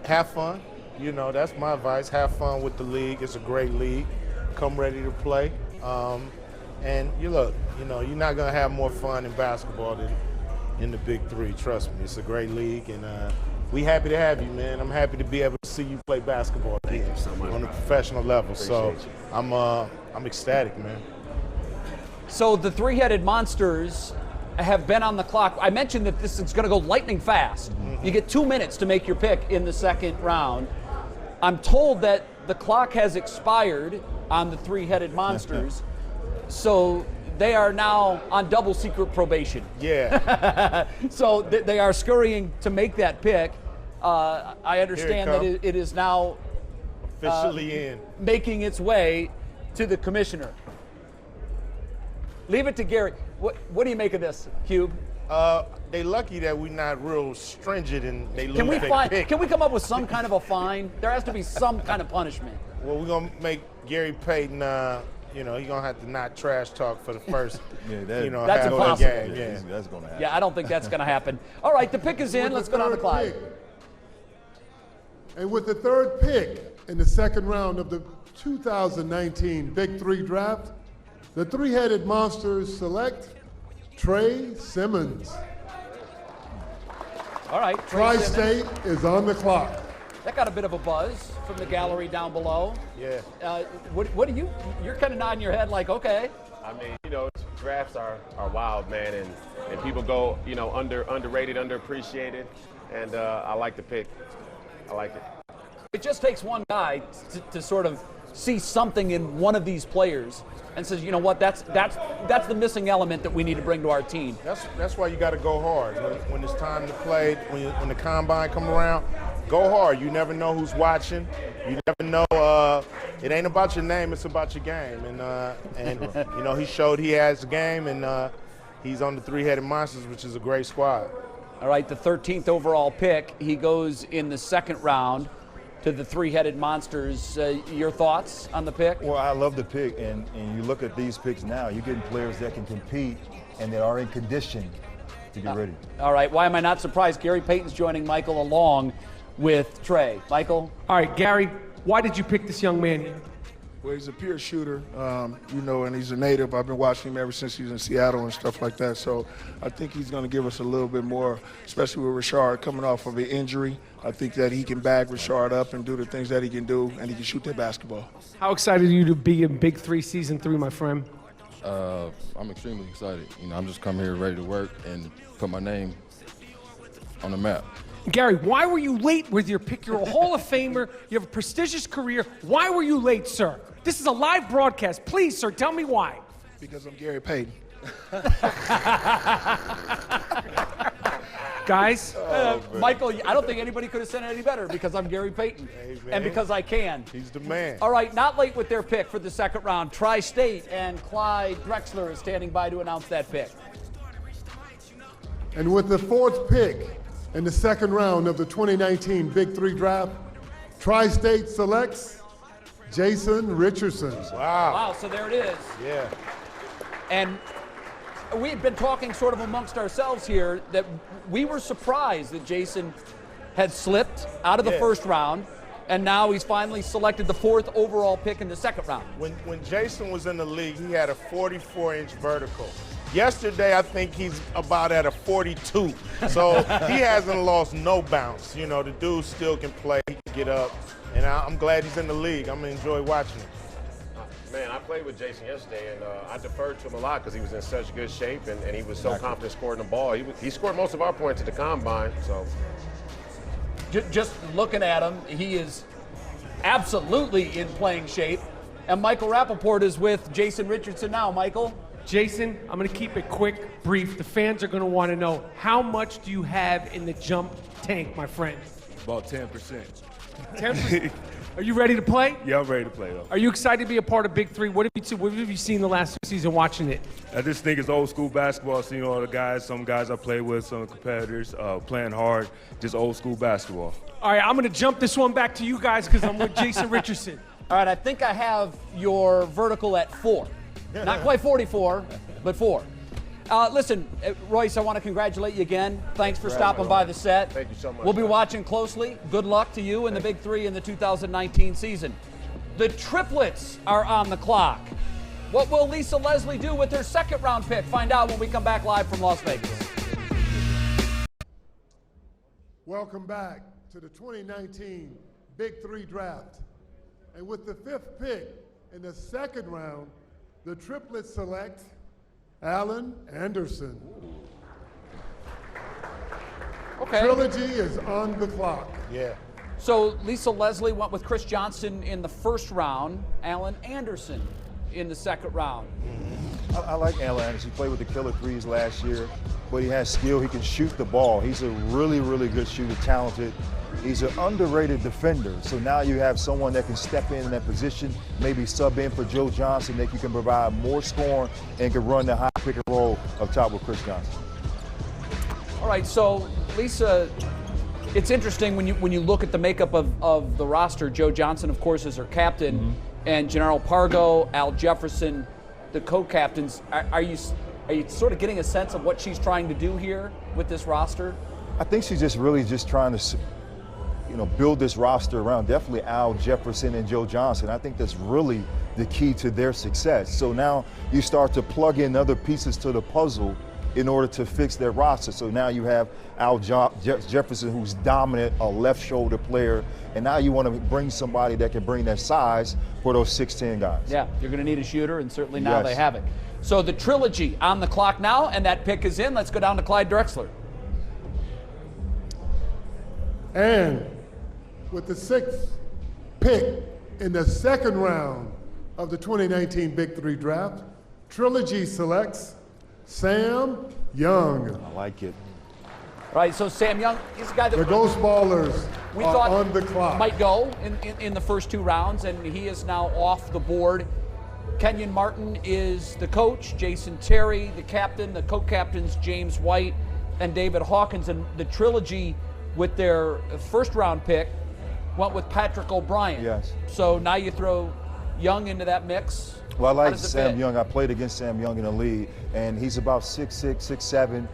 have fun. That's my advice. Have fun with the league. It's a great league. Come ready to play. And you're not gonna have more fun in basketball than in the Big 3. Trust me, it's a great league, and we happy to have you, man. I'm happy to be able to see you play basketball again on a professional level. So I'm ecstatic, man. So the three-headed monsters have been on the clock. I mentioned that this is going to go lightning fast. Mm-hmm. You get 2 minutes to make your pick in the second round. I'm told that the clock has expired on the three-headed monsters, so they are now on double secret probation. Yeah. So they are scurrying to make that pick. I understand that it is now officially making its way to the commissioner. Leave it to Gary. What do you make of this, Cube? They lucky that we're not real stringent and they lose their pick. Can we come up with some kind of a fine? There has to be some kind of punishment. Well, we're going to make Gary Payton, he's going to have to not trash talk for the first, that's half impossible. of the game. Yeah. That's going to happen. Yeah, I don't think that's going to happen. All right, the pick is in. Let's go down the clock. And with the third pick in the second round of the 2019 Big 3 Draft, the three-headed monsters select Trey Simmons. All right, Tri-State is on the clock. That got a bit of a buzz from the gallery down below. Yeah. What do you're kind of nodding your head like, okay. I mean, drafts are wild, man, and people go, underrated, underappreciated, and I like the pick. I like it. It just takes one guy to sort of see something in one of these players and says, you know what, that's the missing element that we need to bring to our team. That's why you got to go hard. When it's time to play, when the combine come around, go hard. You never know who's watching. You never know. It ain't about your name; it's about your game. And he showed he has a game, and he's on the three-headed monsters, which is a great squad. All right, the 13th overall pick. He goes in the second round to the three-headed monsters. Your thoughts on the pick? Well, I love the pick, and you look at these picks now, you're getting players that can compete and that are in condition to be ready. All right, why am I not surprised? Gary Payton's joining Michael along with Trey. Michael? All right, Gary, why did you pick this young man here? Well, he's a pure shooter, and he's a native. I've been watching him ever since he's in Seattle and stuff like that. So I think he's going to give us a little bit more, especially with Rashard coming off of an injury. I think that he can bag Rashard up and do the things that he can do, and he can shoot that basketball. How excited are you to be in Big 3 Season 3, my friend? I'm extremely excited. I'm just coming here ready to work and put my name on the map. Gary, why were you late with your pick? You're a Hall of Famer. You have a prestigious career. Why were you late, sir? This is a live broadcast. Please, sir, tell me why. Because I'm Gary Payton. Guys? Michael, I don't think anybody could have said it any better, because I'm Gary Payton. And because I can. He's the man. All right, not late with their pick for the second round. Tri-State and Clyde Drexler is standing by to announce that pick. And with the fourth pick in the second round of the 2019 Big 3 Draft, Tri-State selects Jason Richardson. Wow, so there it is. Yeah. And we had been talking sort of amongst ourselves here that we were surprised that Jason had slipped out of the first round, and now he's finally selected the fourth overall pick in the second round. When Jason was in the league, he had a 44-inch vertical. Yesterday, I think he's about at a 42. So he hasn't lost no bounce. The dude still can play, he can get up, and I'm glad he's in the league. I'm going to enjoy watching him. Man, I played with Jason yesterday, and I deferred to him a lot because he was in such good shape, and he was so confident scoring the ball. He scored most of our points at the combine. So, just looking at him, he is absolutely in playing shape. And Michael Rappaport is with Jason Richardson now. Michael? Jason, I'm going to keep it quick, brief. The fans are going to want to know, how much do you have in the jump tank, my friend? About 10%. 10%? Are you ready to play? Yeah, I'm ready to play, though. Are you excited to be a part of Big 3? What have you seen the last season watching it? I just think it's old school basketball. Seeing all the guys, some guys I play with, some competitors playing hard, just old school basketball. All right, I'm going to jump this one back to you guys because I'm with Jason Richardson. All right, I think I have your vertical at 4. Not quite 44, but 4. Listen, Royce, I want to congratulate you again. Thanks for stopping by the set. Thank you so much. We'll be watching closely. Good luck to you in the Big 3 in the 2019 season. The triplets are on the clock. What will Lisa Leslie do with her second round pick? Find out when we come back live from Las Vegas. Welcome back to the 2019 Big 3 Draft. And with the fifth pick in the second round, the triplets select Alan Anderson. Okay. Trilogy is on the clock. Yeah. So Lisa Leslie went with Chris Johnson in the first round, Alan Anderson in the second round. I like Alan Anderson. He played with the Killer Threes last year, but he has skill. He can shoot the ball. He's a really, really good shooter, talented. He's an underrated defender. So now you have someone that can step in that position, maybe sub in for Joe Johnson, that you can provide more scoring and can run the high pick and roll up top with Chris Johnson. All right, so Lisa, it's interesting when you look at the makeup of the roster. Joe Johnson, of course, is her captain, and Gennaro Pargo, Al Jefferson, the co-captains. Are you sort of getting a sense of what she's trying to do here with this roster? I think she's just really trying to build this roster around definitely Al Jefferson and Joe Johnson. I think that's really the key to their success. So now you start to plug in other pieces to the puzzle in order to fix their roster. So now you have Al Jefferson, who's dominant, a left shoulder player, and now you want to bring somebody that can bring that size for those 6'10" guys. Yeah, you're going to need a shooter, and certainly now they have it. So the trilogy on the clock now, and that pick is in. Let's go down to Clyde Drexler. And with the 6th pick in the second round of the 2019 Big 3 Draft, Trilogy selects Sam Young. I like it. Right, so Sam Young, he's a guy that the Ghost Ballers we are thought on the clock. Might go in the first 2 rounds, and he is now off the board. Kenyon Martin is the coach, Jason Terry, the captain, the co-captains James White and David Hawkins, and the trilogy with their first round pick went with Patrick O'Brien. Yes. So now you throw Young into that mix. Well, I like Sam Young. I played against Sam Young in the league, and he's about 6'6", 6'7",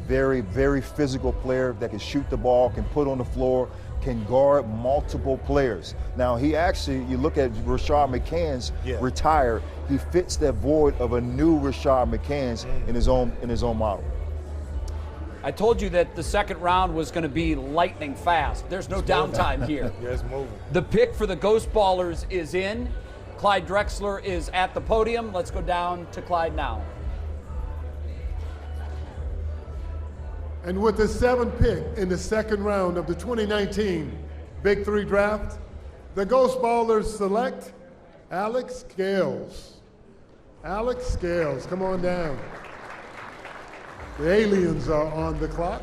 very, very physical player that can shoot the ball, can put on the floor, can guard multiple players. Now, he actually, you look at Rashad McCann's retired, he fits that void of a new Rashad McCann's in his own model. I told you that the second round was going to be lightning fast. There's no downtime here. Yeah, it's moving. The pick for the Ghost Ballers is in. Clyde Drexler is at the podium. Let's go down to Clyde now. And with the 7th pick in the second round of the 2019 Big 3 Draft, the Ghost Ballers select Alex Scales. Alex Scales, come on down. The aliens are on the clock.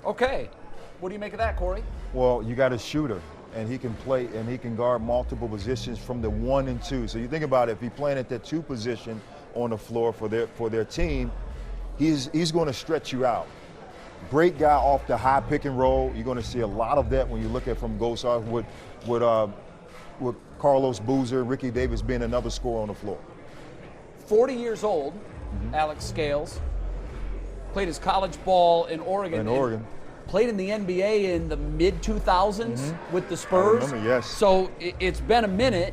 Okay. What do you make of that, Corey? Well, you got a shooter, and he can play, and he can guard multiple positions from the 1 and 2. So you think about it, if he's playing at that 2 position on the floor for their team, he's going to stretch you out. Great guy off the high pick and roll. You're going to see a lot of that when you look at from Ghost with Carlos Boozer, Ricky Davis being another scorer on the floor. 40 years old, Alex Scales. Played his college ball in Oregon. Played in the NBA in the mid-2000s with the Spurs. I remember, yes. So it's been a minute.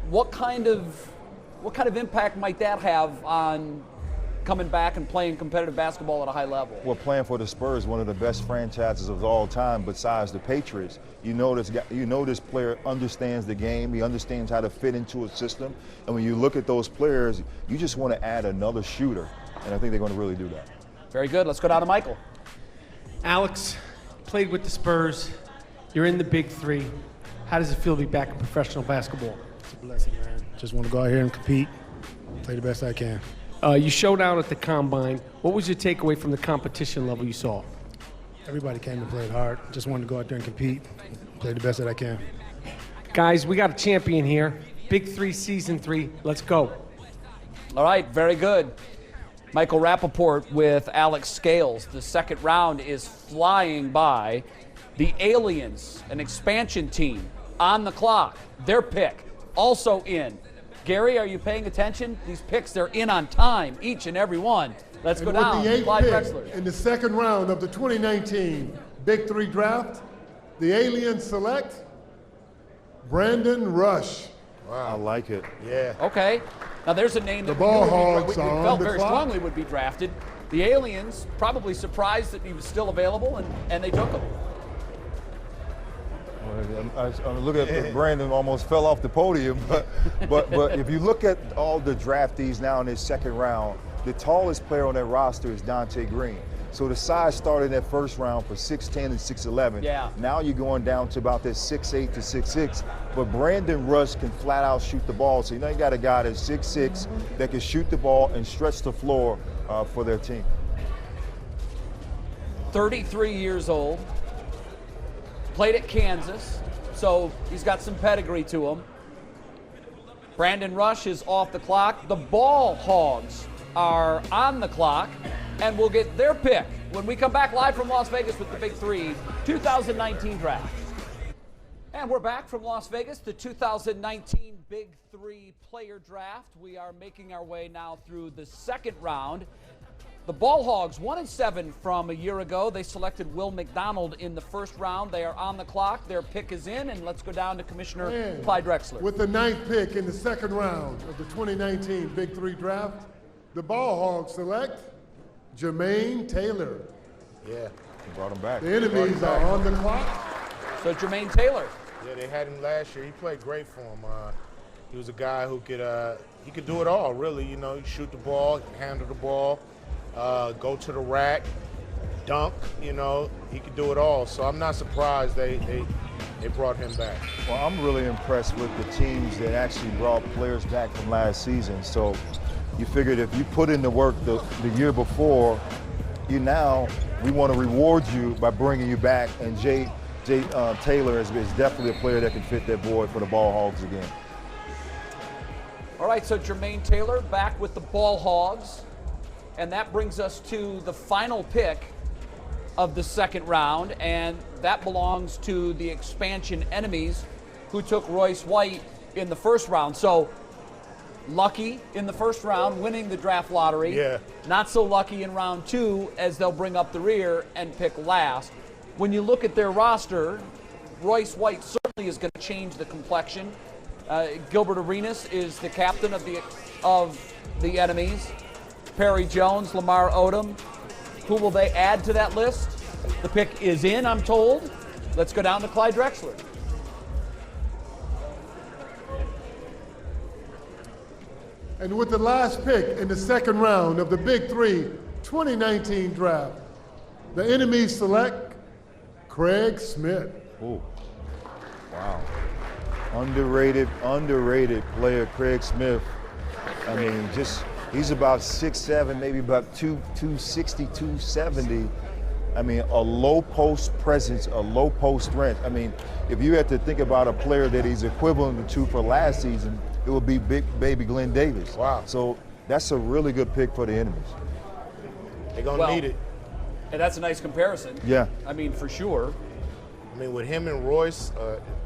What kind of impact might that have on coming back and playing competitive basketball at a high level? Well, playing for the Spurs, one of the best franchises of all time besides the Patriots. You know this player understands the game. He understands how to fit into a system. And when you look at those players, you just want to add another shooter. And I think they're going to really do that. Very good. Let's go down to Michael. Alex, played with the Spurs. You're in the Big 3. How does it feel to be back in professional basketball? It's a blessing, man. Just want to go out here and compete, play the best I can. You showed out at the Combine. What was your takeaway from the competition level you saw? Everybody came and played hard. Just wanted to go out there and compete, play the best that I can. Guys, we got a champion here. Big 3, Season 3. Let's go. All right, very good. Michael Rappaport with Alex Scales. The second round is flying by. The Aliens, an expansion team, on the clock. Their pick also in. Gary, are you paying attention? These picks, they're in on time, each and every one. Let's go down. With the 8th Clyde pick Drexler. in the second round of the 2019 Big 3 Draft, the Aliens select Brandon Rush. Wow. I like it. Yeah. Okay. Now there's a name that The Ball Hogs we are felt on the very clock. strongly would be drafted. The Aliens probably surprised that he was still available, and they took him. I look at Brandon almost fell off the podium, but if you look at all the draftees now in this second round, the tallest player on that roster is Dante Green. So the size started in that first round for 6'10" and 6'11". Yeah. Now you're going down to about that 6'8" to 6'6". But Brandon Rush can flat out shoot the ball. So you got a guy that's 6'6" that can shoot the ball and stretch the floor for their team. 33 years old. Played at Kansas, so he's got some pedigree to him. Brandon Rush is off the clock. The Ball Hogs are on the clock, and we'll get their pick when we come back live from Las Vegas with the Big 3 2019 Draft. And we're back from Las Vegas, the 2019 Big 3 player draft. We are making our way now through the second round. The Ball Hogs, 1-7 from a year ago. They selected Will McDonald in the first round. They are on the clock. Their pick is in, and let's go down to Commissioner And Clyde Drexler. with the 9th pick in the second round of the 2019 Big 3 Draft, the Ball Hogs select Jermaine Taylor. Yeah. Brought him back. The enemies are on the clock. So Jermaine Taylor. Yeah, they had him last year. He played great for him. He was a guy who could do it all, really. You know, he shoot the ball, handle the ball, go to the rack, dunk. You know, he could do it all. So I'm not surprised they brought him back. Well, I'm really impressed with the teams that actually brought players back from last season. So you figured if you put in the work the year before, we want to reward you by bringing you back. And Jay Taylor is definitely a player that can fit that void for the Ball Hogs again. All right, so Jermaine Taylor back with the Ball Hogs. And that brings us to the final pick of the second round, and that belongs to the expansion enemies who took Royce White in the first round. So lucky in the first round, winning the draft lottery. Yeah. Not so lucky in round 2, as they'll bring up the rear and pick last. When you look at their roster, Royce White certainly is going to change the complexion. Gilbert Arenas is the captain of the enemies. Perry Jones, Lamar Odom. Who will they add to that list? The pick is in, I'm told. Let's go down to Clyde Drexler. And with the last pick in the second round of the Big 3 2019 Draft, the enemies select Craig Smith. Ooh. Wow. Underrated player, Craig Smith. I mean, he's about 6'7", maybe about 260, 270. I mean, a low post presence, a low post strength. I mean, if you had to think about a player that he's equivalent to for last season, it would be big baby Glenn Davis. Wow. So that's a really good pick for the enemies. They're going to need it. And that's a nice comparison. Yeah. I mean, for sure. I mean, with him and Royce,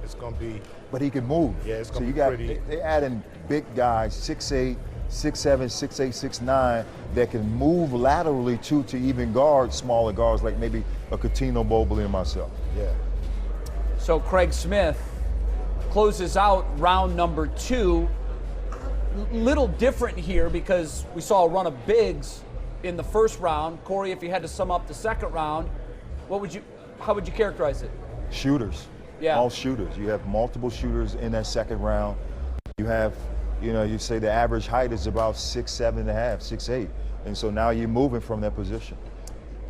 it's going to be. But he can move. Yeah, it's so going you to be got, pretty. They add in big guys, 6'8", 6'7", 6'8", 6'9", that can move laterally to even guard smaller guards like maybe a Coutinho, Mobley, and myself. Yeah. So Craig Smith closes out round number 2. Little different here because we saw a run of bigs in the first round. Corey, if you had to sum up the second round, how would you characterize it? Shooters. Yeah. All shooters. You have multiple shooters in that second round. You have, you say the average height is about 6'7.5", 6'8". And so now you're moving from that position.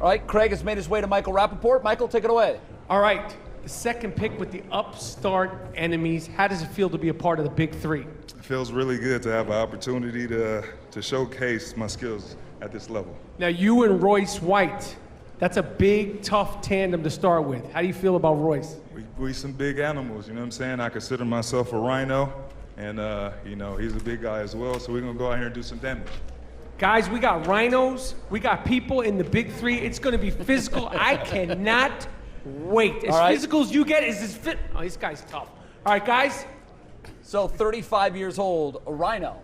All right, Craig has made his way to Michael Rappaport. Michael, take it away. All right, the second pick with the upstart enemies. How does it feel to be a part of the Big 3? It feels really good to have an opportunity to showcase my skills at this level. Now, you and Royce White, that's a big, tough tandem to start with. How do you feel about Royce? We some big animals, you know what I'm saying? I consider myself a rhino, and he's a big guy as well, so we're gonna go out here and do some damage. Guys, we got rhinos, we got people in the Big 3. It's gonna be physical. I cannot wait. As physical as you get is as fit. Oh, this guy's tough. All right, guys. So 35 years old, a rhino.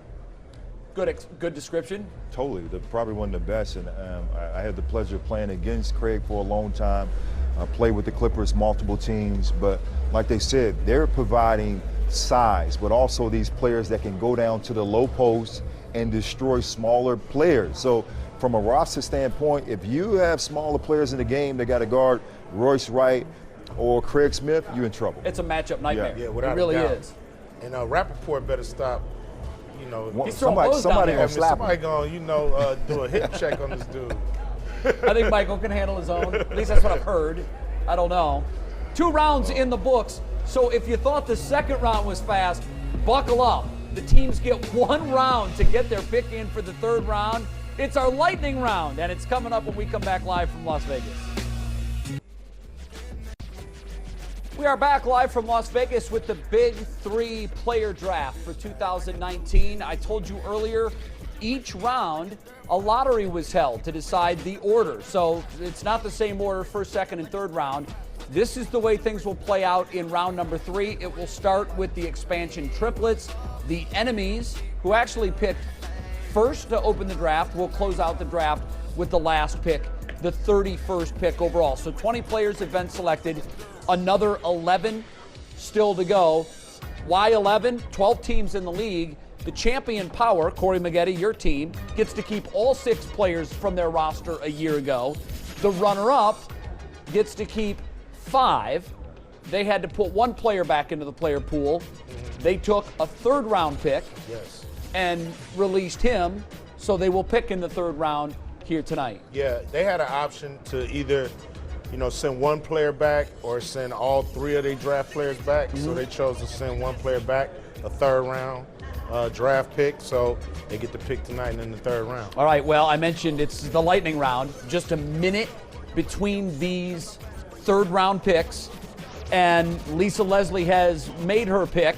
Good description. Totally, probably one of the best, and I had the pleasure of playing against Craig for a long time. I played with the Clippers, multiple teams, but like they said, they're providing size, but also these players that can go down to the low post and destroy smaller players. So from a roster standpoint, if you have smaller players in the game that got to guard Royce White or Craig Smith, you're in trouble. It's a matchup nightmare. Yeah, without it really a doubt. is. And Rappaport better stop. Somebody gonna slap somebody him. gonna, do a hip check on this dude. I think Michael can handle his own. At least that's what I've heard. I don't know. 2 rounds in the books. So if you thought the second round was fast, buckle up. The teams get 1 round to get their pick in for the third round. It's our lightning round, and it's coming up when we come back live from Las Vegas. We are back live from Las Vegas with the Big 3 player draft for 2019. I told you earlier, each round, a lottery was held to decide the order. So it's not the same order, first, second, and third round. This is the way things will play out in round number 3. It will start with the expansion triplets. The enemies, who actually picked first to open the draft, will close out the draft with the last pick, the 31st pick overall. So 20 players have been selected, another 11 still to go. Why 11? 12 teams in the league. The champion power, Corey Maggette, your team, gets to keep all 6 players from their roster a year ago. The runner-up gets to keep 5. They had to put 1 player back into the player pool. They took a 3rd round pick and released him, so they will pick in the 3rd round here tonight. Yeah, they had an option to either, send 1 player back or send all 3 of their draft players back. So they chose to send 1 player back, a 3rd round draft pick. So they get to pick tonight in the 3rd round. All right, well, I mentioned it's the lightning round. Just a minute between these 3rd round picks. And Lisa Leslie has made her pick,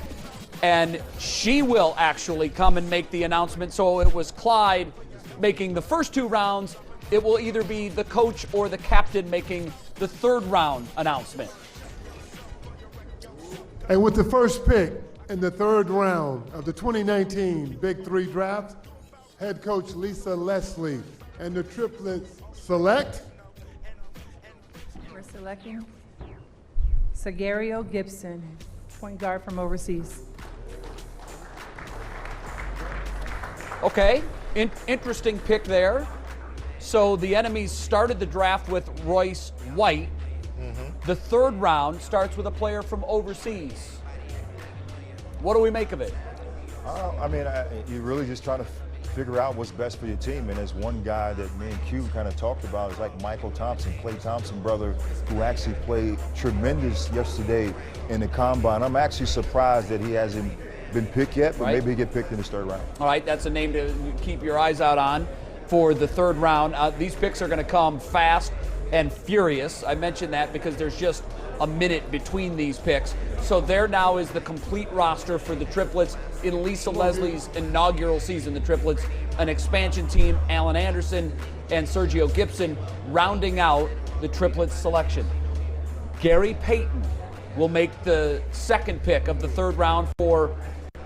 and she will actually come and make the announcement. So it was Clyde making the first 2 rounds. It will either be the coach or the captain making the 3rd round announcement. And with the first pick in the 3rd round of the 2019 Big 3 Draft, head coach Lisa Leslie and the triplets select. We're selecting Sagario Gibson, point guard from overseas. Okay, interesting pick there. So the enemies started the draft with Royce White. The 3rd round starts with a player from overseas. What do we make of it? You're really just trying to figure out what's best for your team. And there's one guy that me and Q kind of talked about is like Michael Thompson, Klay Thompson brother, who actually played tremendous yesterday in the combine. I'm actually surprised that he hasn't been picked yet, but maybe he get picked in the 3rd round. All right, that's a name to keep your eyes out on for the 3rd round. These picks are going to come fast and furious. I mentioned that because there's just a minute between these picks. So there now is the complete roster for the triplets in Lisa Leslie's inaugural season. The triplets, an expansion team, Alan Anderson and Sergio Gibson, rounding out the triplets selection. Gary Payton will make the 2nd pick of the 3rd round for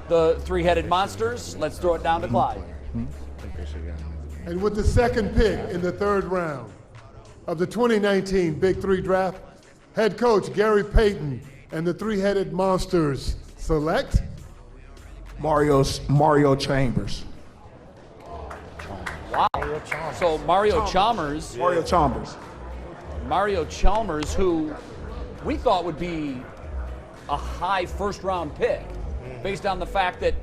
the 3-headed monsters. Let's throw it down to Clyde. And with the 2nd pick in the 3rd round of the 2019 Big 3 Draft, head coach Gary Payton and the 3-headed monsters select Mario Chambers. Wow. So Mario Chalmers. Mario Chalmers, who we thought would be a high 1st round pick based on the fact that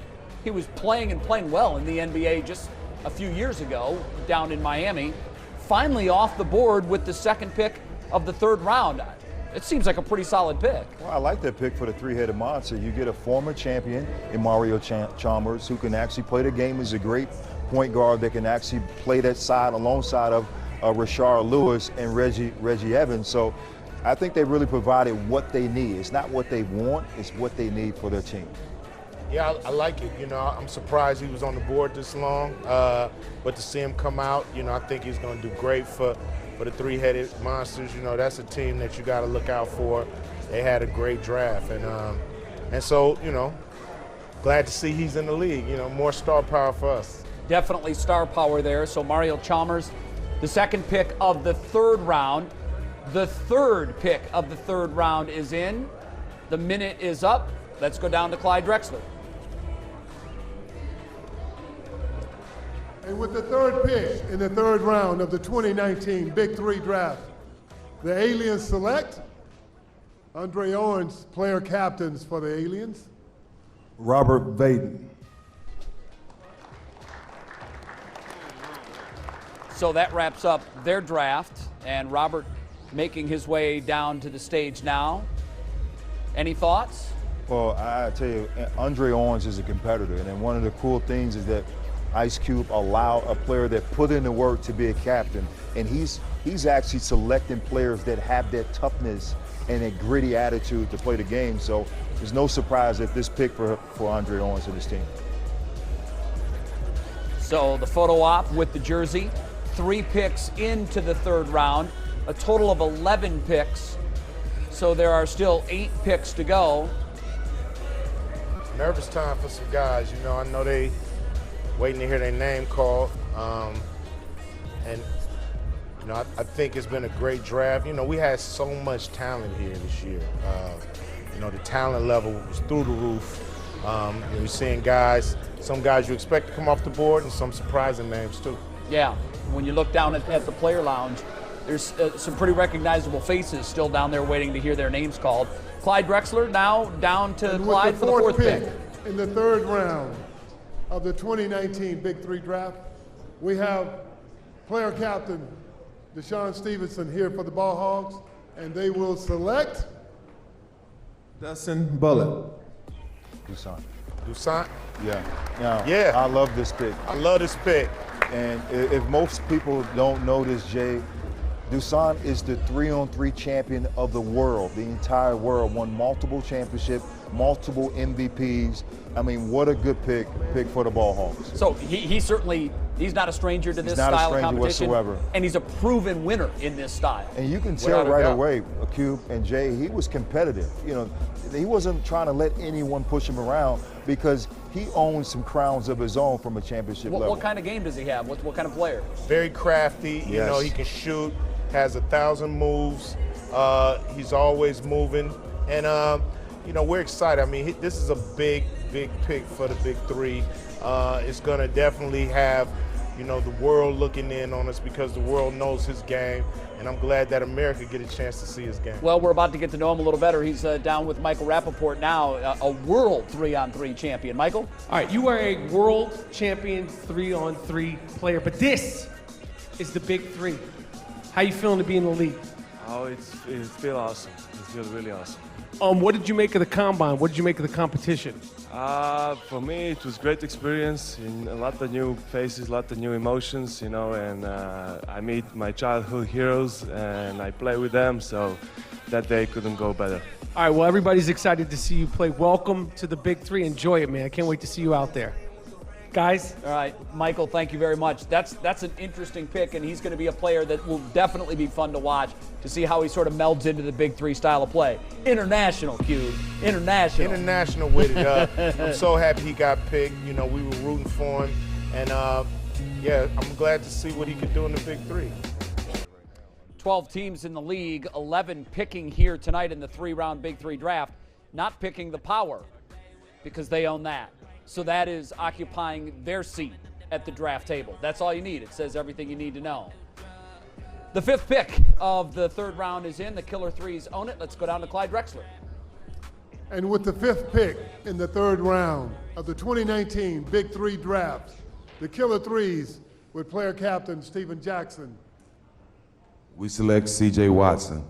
he was playing well in the NBA just a few years ago down in Miami. Finally off the board with the 2nd pick of the 3rd round. It seems like a pretty solid pick. Well, I like that pick for the 3-headed monster. You get a former champion in Mario Chalmers who can actually play the game as a great point guard that can actually play that side alongside of Rashard Lewis and Reggie Evans. So I think they really provided what they need. It's not what they want, it's what they need for their team. Yeah, I like it. I'm surprised he was on the board this long, but to see him come out, I think he's going to do great for the 3-headed monsters. That's a team that you got to look out for. They had a great draft, and so glad to see he's in the league. More star power for us. Definitely star power there. So Mario Chalmers, the 2nd pick of the 3rd round. The 3rd pick of the 3rd round is in. The minute is up. Let's go down to Clyde Drexler. And with the 3rd pick in the 3rd round of the 2019 Big 3 Draft, the Aliens select Andre Owens, player captains for the Aliens. Robert Vaden. So that wraps up their draft, and Robert making his way down to the stage now. Any thoughts? Well, I tell you, Andre Owens is a competitor, and then one of the cool things is that Ice Cube allowed a player that put in the work to be a captain, and he's actually selecting players that have that toughness and a gritty attitude to play the game. So there's no surprise at this pick for Andre Owens and his team. So the photo op with the jersey, 3 picks into the 3rd round, a total of 11 picks. So there are still 8 picks to go. Nervous time for some guys. You know, I know they waiting to hear their name called. And, you know, I think it's been a great draft. You know, we had so much talent here this year. You know, the talent level was through the roof. You're seeing guys, some guys you expect to come off the board and some surprising names too. Yeah, when you look down at the player lounge, there's some pretty recognizable faces still down there waiting to hear their names called. Clyde Drexler now down to Clyde for the fourth pick. In the third round of the 2019 Big 3 Draft, we have player captain Deshaun Stevenson here for the Ball Hogs, and they will select Dustin Bullet. Dusan? Yeah. Now, Yeah. I love this pick. I love this pick. And if most people don't know this, Jay, Dusan is the 3-on-3 champion of the world. The entire world. Won multiple championships, multiple MVPs. I mean, what a good pick for the Ball Hogs. So he's certainly, he's not a stranger to this not a style of stranger competition. whatsoever. And he's a proven winner in this style. And you can tell right away, Cube and Jay, he was competitive. You know, he wasn't trying to let anyone push him around because he owns some crowns of his own from a championship level. What kind of game does he have? What kind of player? Very crafty. You know, he can shoot, has 1,000 moves. He's always moving. And, you know, we're excited. I mean, this is a big pick for the Big 3. It's going to definitely have, you know, the world looking in on us because the world knows his game. And I'm glad that America get a chance to see his game. Well, we're about to get to know him a little better. He's down with Michael Rappaport now, a world 3-on-3 champion. Michael? All right, you are a world champion 3-on-3 player, but this is the Big 3. How you feeling to be in the league? Oh, it feels awesome. It feels really awesome. What did you make of the combine? What did you make of the competition? For me, it was great experience, in a lot of new faces, a lot of new emotions, you know, and I meet my childhood heroes and I play with them, so that day couldn't go better. All right, well, everybody's excited to see you play. Welcome to the Big 3. Enjoy it, man. I can't wait to see you out there. Guys? All right, Michael, thank you very much. That's an interesting pick, and he's going to be a player that will definitely be fun to watch to see how he sort of melds into the Big 3 style of play. International, Q. International. International with it. I'm so happy he got picked. You know, we were rooting for him. And, yeah, I'm glad to see what he could do in the Big 3. 12 teams in the league, 11 picking here tonight in the 3-round Big 3 draft, not picking the power because they own that. So that is occupying their seat at the draft table. That's all you need. It says everything you need to know. The 5th pick of the 3rd round is in. The Killer Threes own it. Let's go down to Clyde Drexler. And with the 5th pick in the 3rd round of the 2019 Big 3 Draft, the Killer Threes with player captain Steven Jackson. We select C.J. Watson.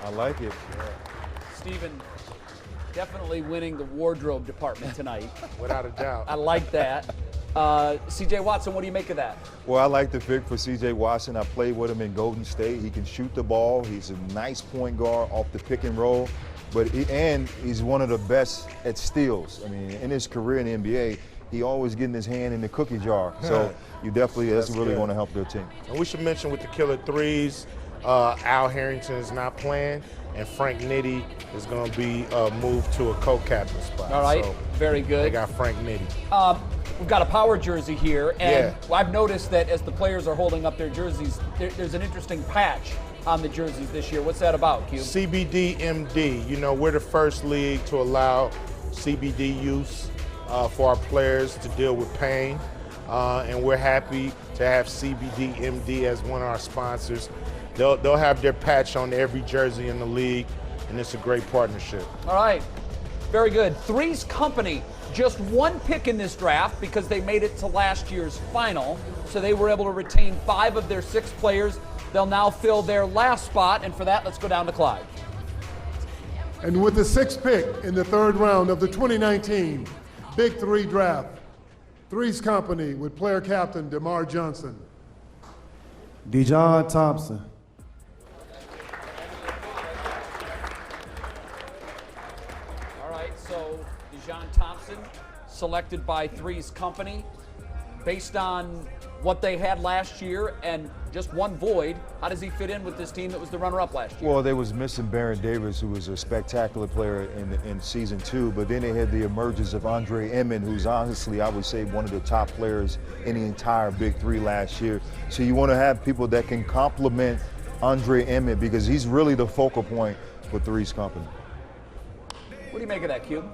I like it. Steven, definitely winning the wardrobe department tonight. Without a doubt. I like that. C.J. Watson, what do you make of that? Well, I like the pick for C.J. Watson. I played with him in Golden State. He can shoot the ball. He's a nice point guard off the pick and roll. But he's one of the best at steals. I mean, in his career in the NBA, he always getting his hand in the cookie jar. So that's really going to help their team. And we should mention with the Killer Threes, Al Harrington is not playing, and Frank Nitti is going to be moved to a co-captain spot. All right, so very good. They got Frank Nitti. We've got a power jersey here, and I've noticed that as the players are holding up their jerseys, there's an interesting patch on the jerseys this year. What's that about, Q? CBD MD. You know, we're the first league to allow CBD use for our players to deal with pain, and we're happy to have CBD MD as one of our sponsors. They'll have their patch on every jersey in the league, and it's a great partnership. All right, very good. Three's Company, just one pick in this draft because they made it to last year's final, so they were able to retain 5 of their 6 players. They'll now fill their last spot, and for that, let's go down to Clyde. And with the 6th pick in the 3rd round of the 2019 Big 3 Draft, Three's Company with player captain DeMar Johnson. Dejon Thompson. All right, so Dejon Thompson selected by Three's Company. based on what they had last year and just one void, how does he fit in with this team that was the runner-up last year? Well, they was missing Baron Davis, who was a spectacular player in season 2, but then they had the emergence of Andre Emmett, who's honestly, I would say, one of the top players in the entire Big 3 last year. So you want to have people that can complement Andre Emmett because he's really the focal point for Three's company. What do you make of that, Cube?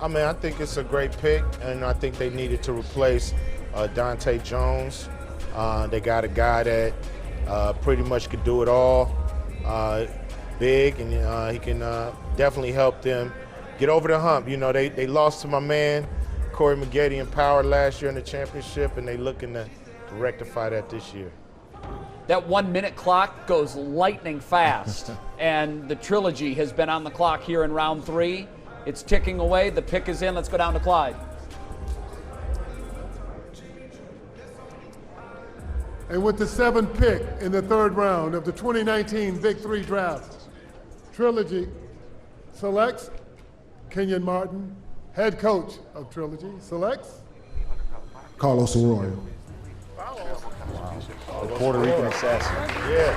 I mean, I think it's a great pick, and I think they needed to replace Dante Jones. They got a guy that pretty much could do it all, big, and he can definitely help them get over the hump. You know, they lost to my man, Corey Maggette in Power last year in the championship, and they looking to rectify that this year. That 1 minute clock goes lightning fast, and the trilogy has been on the clock here in round 3. It's ticking away. The pick is in. Let's go down to Clyde. And with the 7th pick in the 3rd round of the 2019 Big 3 Draft, Trilogy selects Kenyon Martin, head coach of Trilogy, selects Carlos Arroyo. The Puerto Rican assassin. Yeah.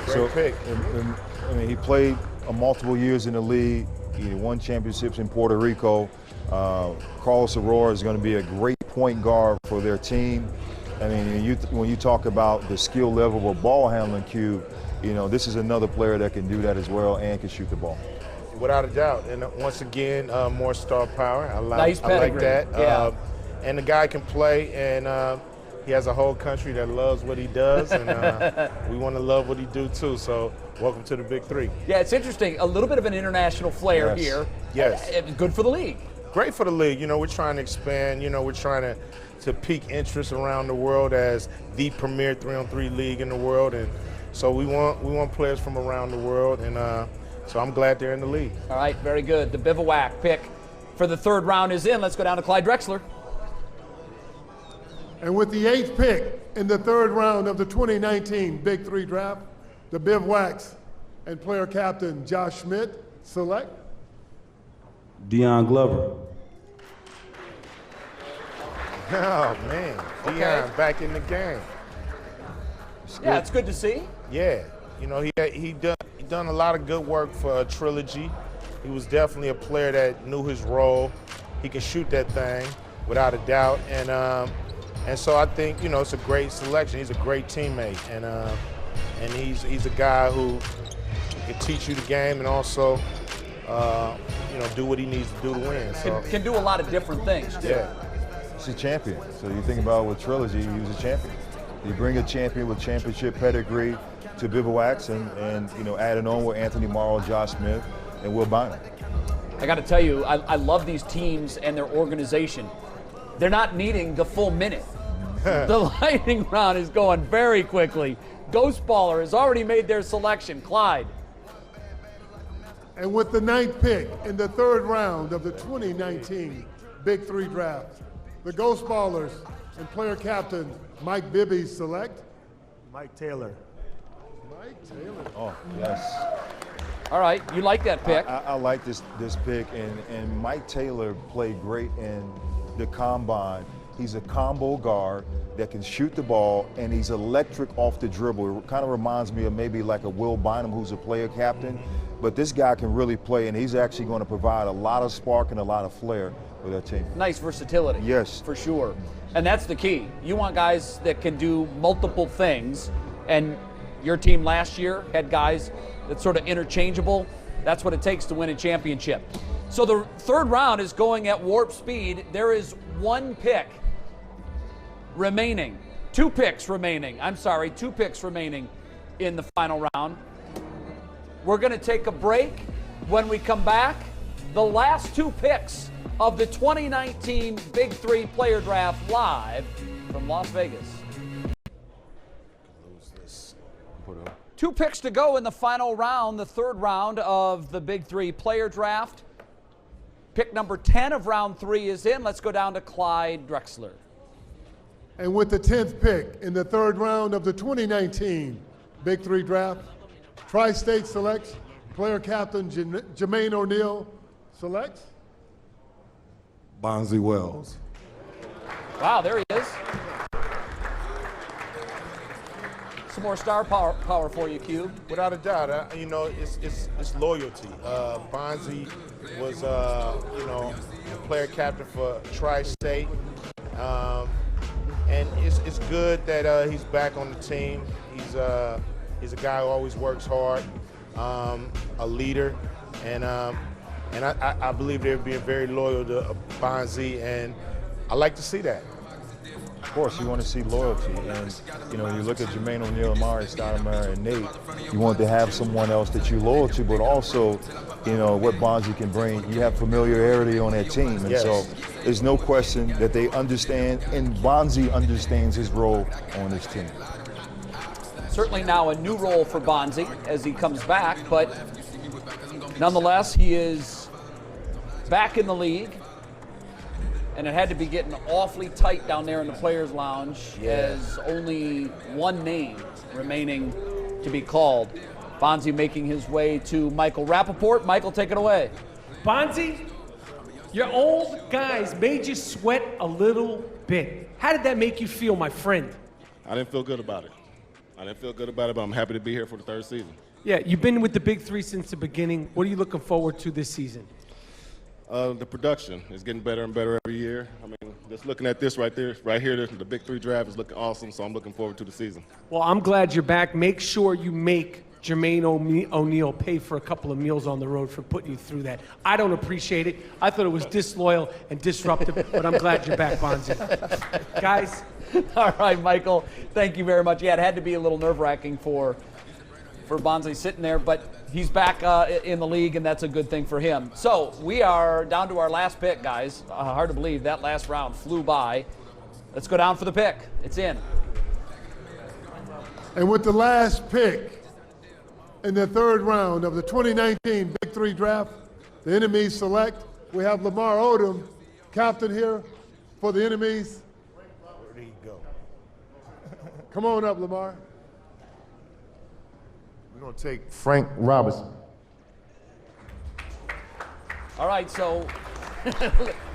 So, I mean, he played multiple years in the league. He won championships in Puerto Rico. Carlos Arroyo is going to be a great point guard for their team. I mean, when you talk about the skill level of ball handling, Cube, you know, this is another player that can do that as well and can shoot the ball. Without a doubt. And once again, more star power. I like that. Yeah. And the guy can play, and he has a whole country that loves what he does, and we want to love what he do too. So welcome to the Big 3. Yeah, it's interesting. A little bit of an international flair here. Yes. Good for the league. Great for the league. You know, we're trying to expand. You know, we're trying to pique interest around the world as the premier 3-on-3 league in the world, and so we want players from around the world, and so I'm glad they're in the league. All right, very good. The bivouac pick for the 3rd round is in. Let's go down to Clyde Drexler. And with the 8th pick in the 3rd round of the 2019 Big 3 Draft, the Bivouacs and player captain Josh Schmidt select Deion Glover. Oh man, Deion back in the game. Yeah, it's good to see. Yeah, you know, he done a lot of good work for Trilogy. He was definitely a player that knew his role. He can shoot that thing without a doubt, and so I think, you know, it's a great selection. He's a great teammate, and he's a guy who can teach you the game and also, you know, do what he needs to do to win. So Can do a lot of different things too. Yeah. He's a champion. So you think about with Trilogy, he was a champion. You bring a champion with championship pedigree to Bivouacs and you know, adding on with Anthony Morrow, Josh Smith, and Will Bynum. I got to tell you, I love these teams and their organization. They're not needing the full minute. The lightning round is going very quickly. Ghost Baller has already made their selection. Clyde. And with the 9th pick in the 3rd round of the 2019 Big 3 Draft, the Ghost Ballers and player captain Mike Bibby select Mike Taylor. Mike Taylor. Oh, yes. All right, you like that pick. I like this pick, and Mike Taylor played great in the combine. He's a combo guard that can shoot the ball, and he's electric off the dribble. It kind of reminds me of maybe like a Will Bynum, who's a player captain, but this guy can really play, and he's actually going to provide a lot of spark and a lot of flair for that team. Nice versatility. Yes. For sure. And that's the key. You want guys that can do multiple things, and your team last year had guys that's sort of interchangeable. That's what it takes to win a championship. So the 3rd round is going at warp speed. There is 1 pick remaining. 2 picks remaining. I'm sorry, 2 picks remaining in the final round. We're going to take a break. When we come back, the last 2 picks of the 2019 Big 3 Player Draft live from Las Vegas. 2 picks to go in the final round, the 3rd round of the Big 3 Player Draft. Pick number 10 of round 3 is in. Let's go down to Clyde Drexler. And with the 10th pick in the 3rd round of the 2019 Big 3 Draft, Tri-State selects player captain Jermaine O'Neal selects Bonzi Wells. Wow, there he is. Some more star power for you, Q. Without a doubt, you know, it's loyalty. Bonzi was, you know, the player captain for Tri-State, and it's good that he's back on the team. He's a guy who always works hard, a leader, and I believe they're being very loyal to Bonzi, and I like to see that. Of course, you want to see loyalty, and you know, you look at Jermaine O'Neal, Amari Stoudemire, and Nate. You want to have someone else that you're loyal to, but also, you know, what Bonzi can bring. You have familiarity on that team, and Yes. so there's no question that they understand, and Bonzi understands his role on this team. Certainly now a new role for Bonzi as he comes back, but nonetheless, he is back in the league. And it had to be getting awfully tight down there in the Players Lounge as only one name remaining to be called. Bonzi making his way to Michael Rappaport. Michael, take it away. Bonzi, your old guys made you sweat a little bit. How did that make you feel, my friend? I didn't feel good about it. But I'm happy to be here for the third season. Yeah, you've been with the Big Three since the beginning. What are you looking forward to this season? The production is getting better and better every year. I mean, just looking at this right here, the Big 3 draft is looking awesome, so I'm looking forward to the season. Well, I'm glad you're back. Make sure you make Jermaine O'Neal pay for a couple of meals on the road for putting you through that. I don't appreciate it. I thought it was disloyal and disruptive, but I'm glad you're back, Bonzi. Guys. All right, Michael, thank you very much. Yeah, it had to be a little nerve-wracking for Bonzi sitting there, but he's back in the league, and that's a good thing for him. So we are down to our last pick, guys. Hard to believe that last round flew by. Let's go down for the pick. It's in. And with the last pick in the third round of the 2019 Big 3 Draft, the enemies select. We have Lamar Odom, captain here for the enemies. Where did he go? Come on up, Lamar. We're going to take Frank Robinson. All right, so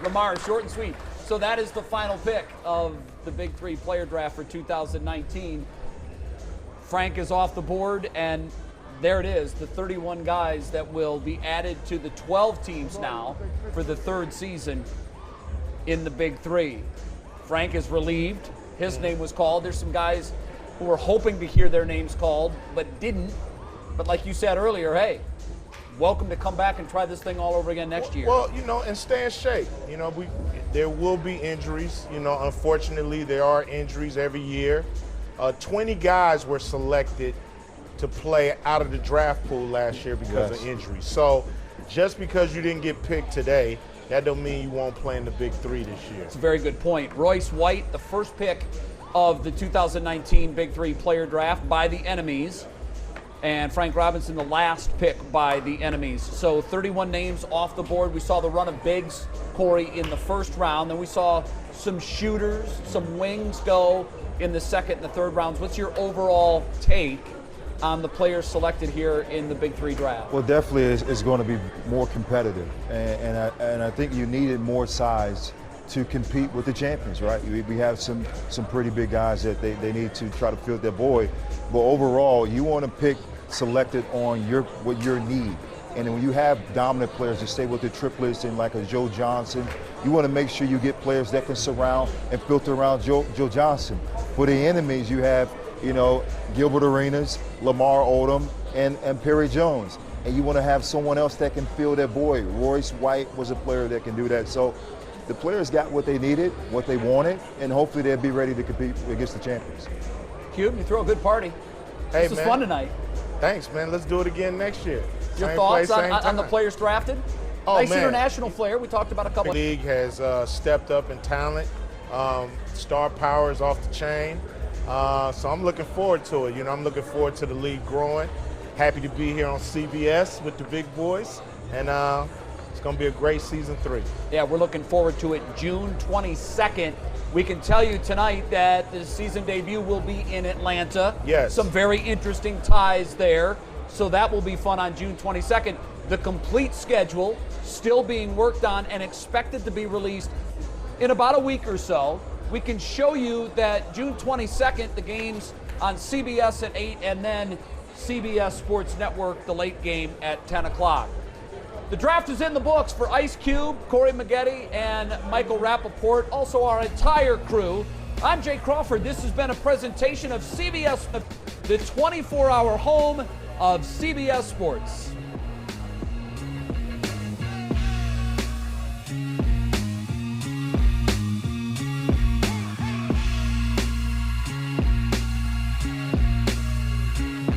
Lamar, short and sweet. So that is the final pick of the Big 3 player draft for 2019. Frank is off the board, and there it is, the 31 guys that will be added to the 12 teams now for the third season in the Big 3. Frank is relieved. His name was called. There's some guys who were hoping to hear their names called, but didn't. But like you said earlier, hey, welcome to come back and try this thing all over again next year. Well, you know, and stay in shape. You know, there will be injuries. You know, unfortunately, there are injuries every year. 20 guys were selected to play out of the draft pool last year because of injuries. So just because you didn't get picked today, that don't mean you won't play in the Big 3 this year. It's a very good point. Royce White, the first pick of the 2019 Big 3 player draft by the enemies. And Frank Robinson, the last pick by the enemies. So 31 names off the board. We saw the run of bigs, Corey, in the first round. Then we saw some shooters, some wings go in the second and the third rounds. What's your overall take on the players selected here in the Big 3 draft? Well, definitely it's going to be more competitive, and I think you needed more size to compete with the champions, right? We have some pretty big guys that they need to try to fill their void, but overall, you want to pick selected on what your need. And then when you have dominant players that stay with the triplets and like a Joe Johnson, you want to make sure you get players that can surround and filter around Joe Johnson. For the enemies, you have, you know, Gilbert Arenas, Lamar Odom, and Perry Jones. And you want to have someone else that can fill that void. Royce White was a player that can do that. So the players got what they needed, what they wanted, and hopefully they'll be ready to compete against the champions. Cube, you throw a good party. Hey, this was fun tonight. Thanks, man. Let's do it again next year. Your Same thoughts place, on the players drafted? Oh, nice man. international flair. We talked about a couple. The league has stepped up in talent. Star power is off the chain. So I'm looking forward to it. You know, I'm looking forward to the league growing. Happy to be here on CBS with the big boys. And it's going to be a great season 3. Yeah, we're looking forward to it. June 22nd. We can tell you tonight that the season debut will be in Atlanta. Yes. Some very interesting ties there. So that will be fun on June 22nd. The complete schedule still being worked on and expected to be released in about a week or so. we can show you that June 22nd, the game's on CBS at 8, and then CBS Sports Network, the late game at 10 o'clock. The draft is in the books for Ice Cube, Corey Maggette, and Michael Rappaport, also our entire crew. I'm Jay Crawford. This has been a presentation of CBS, the 24-hour home of CBS Sports.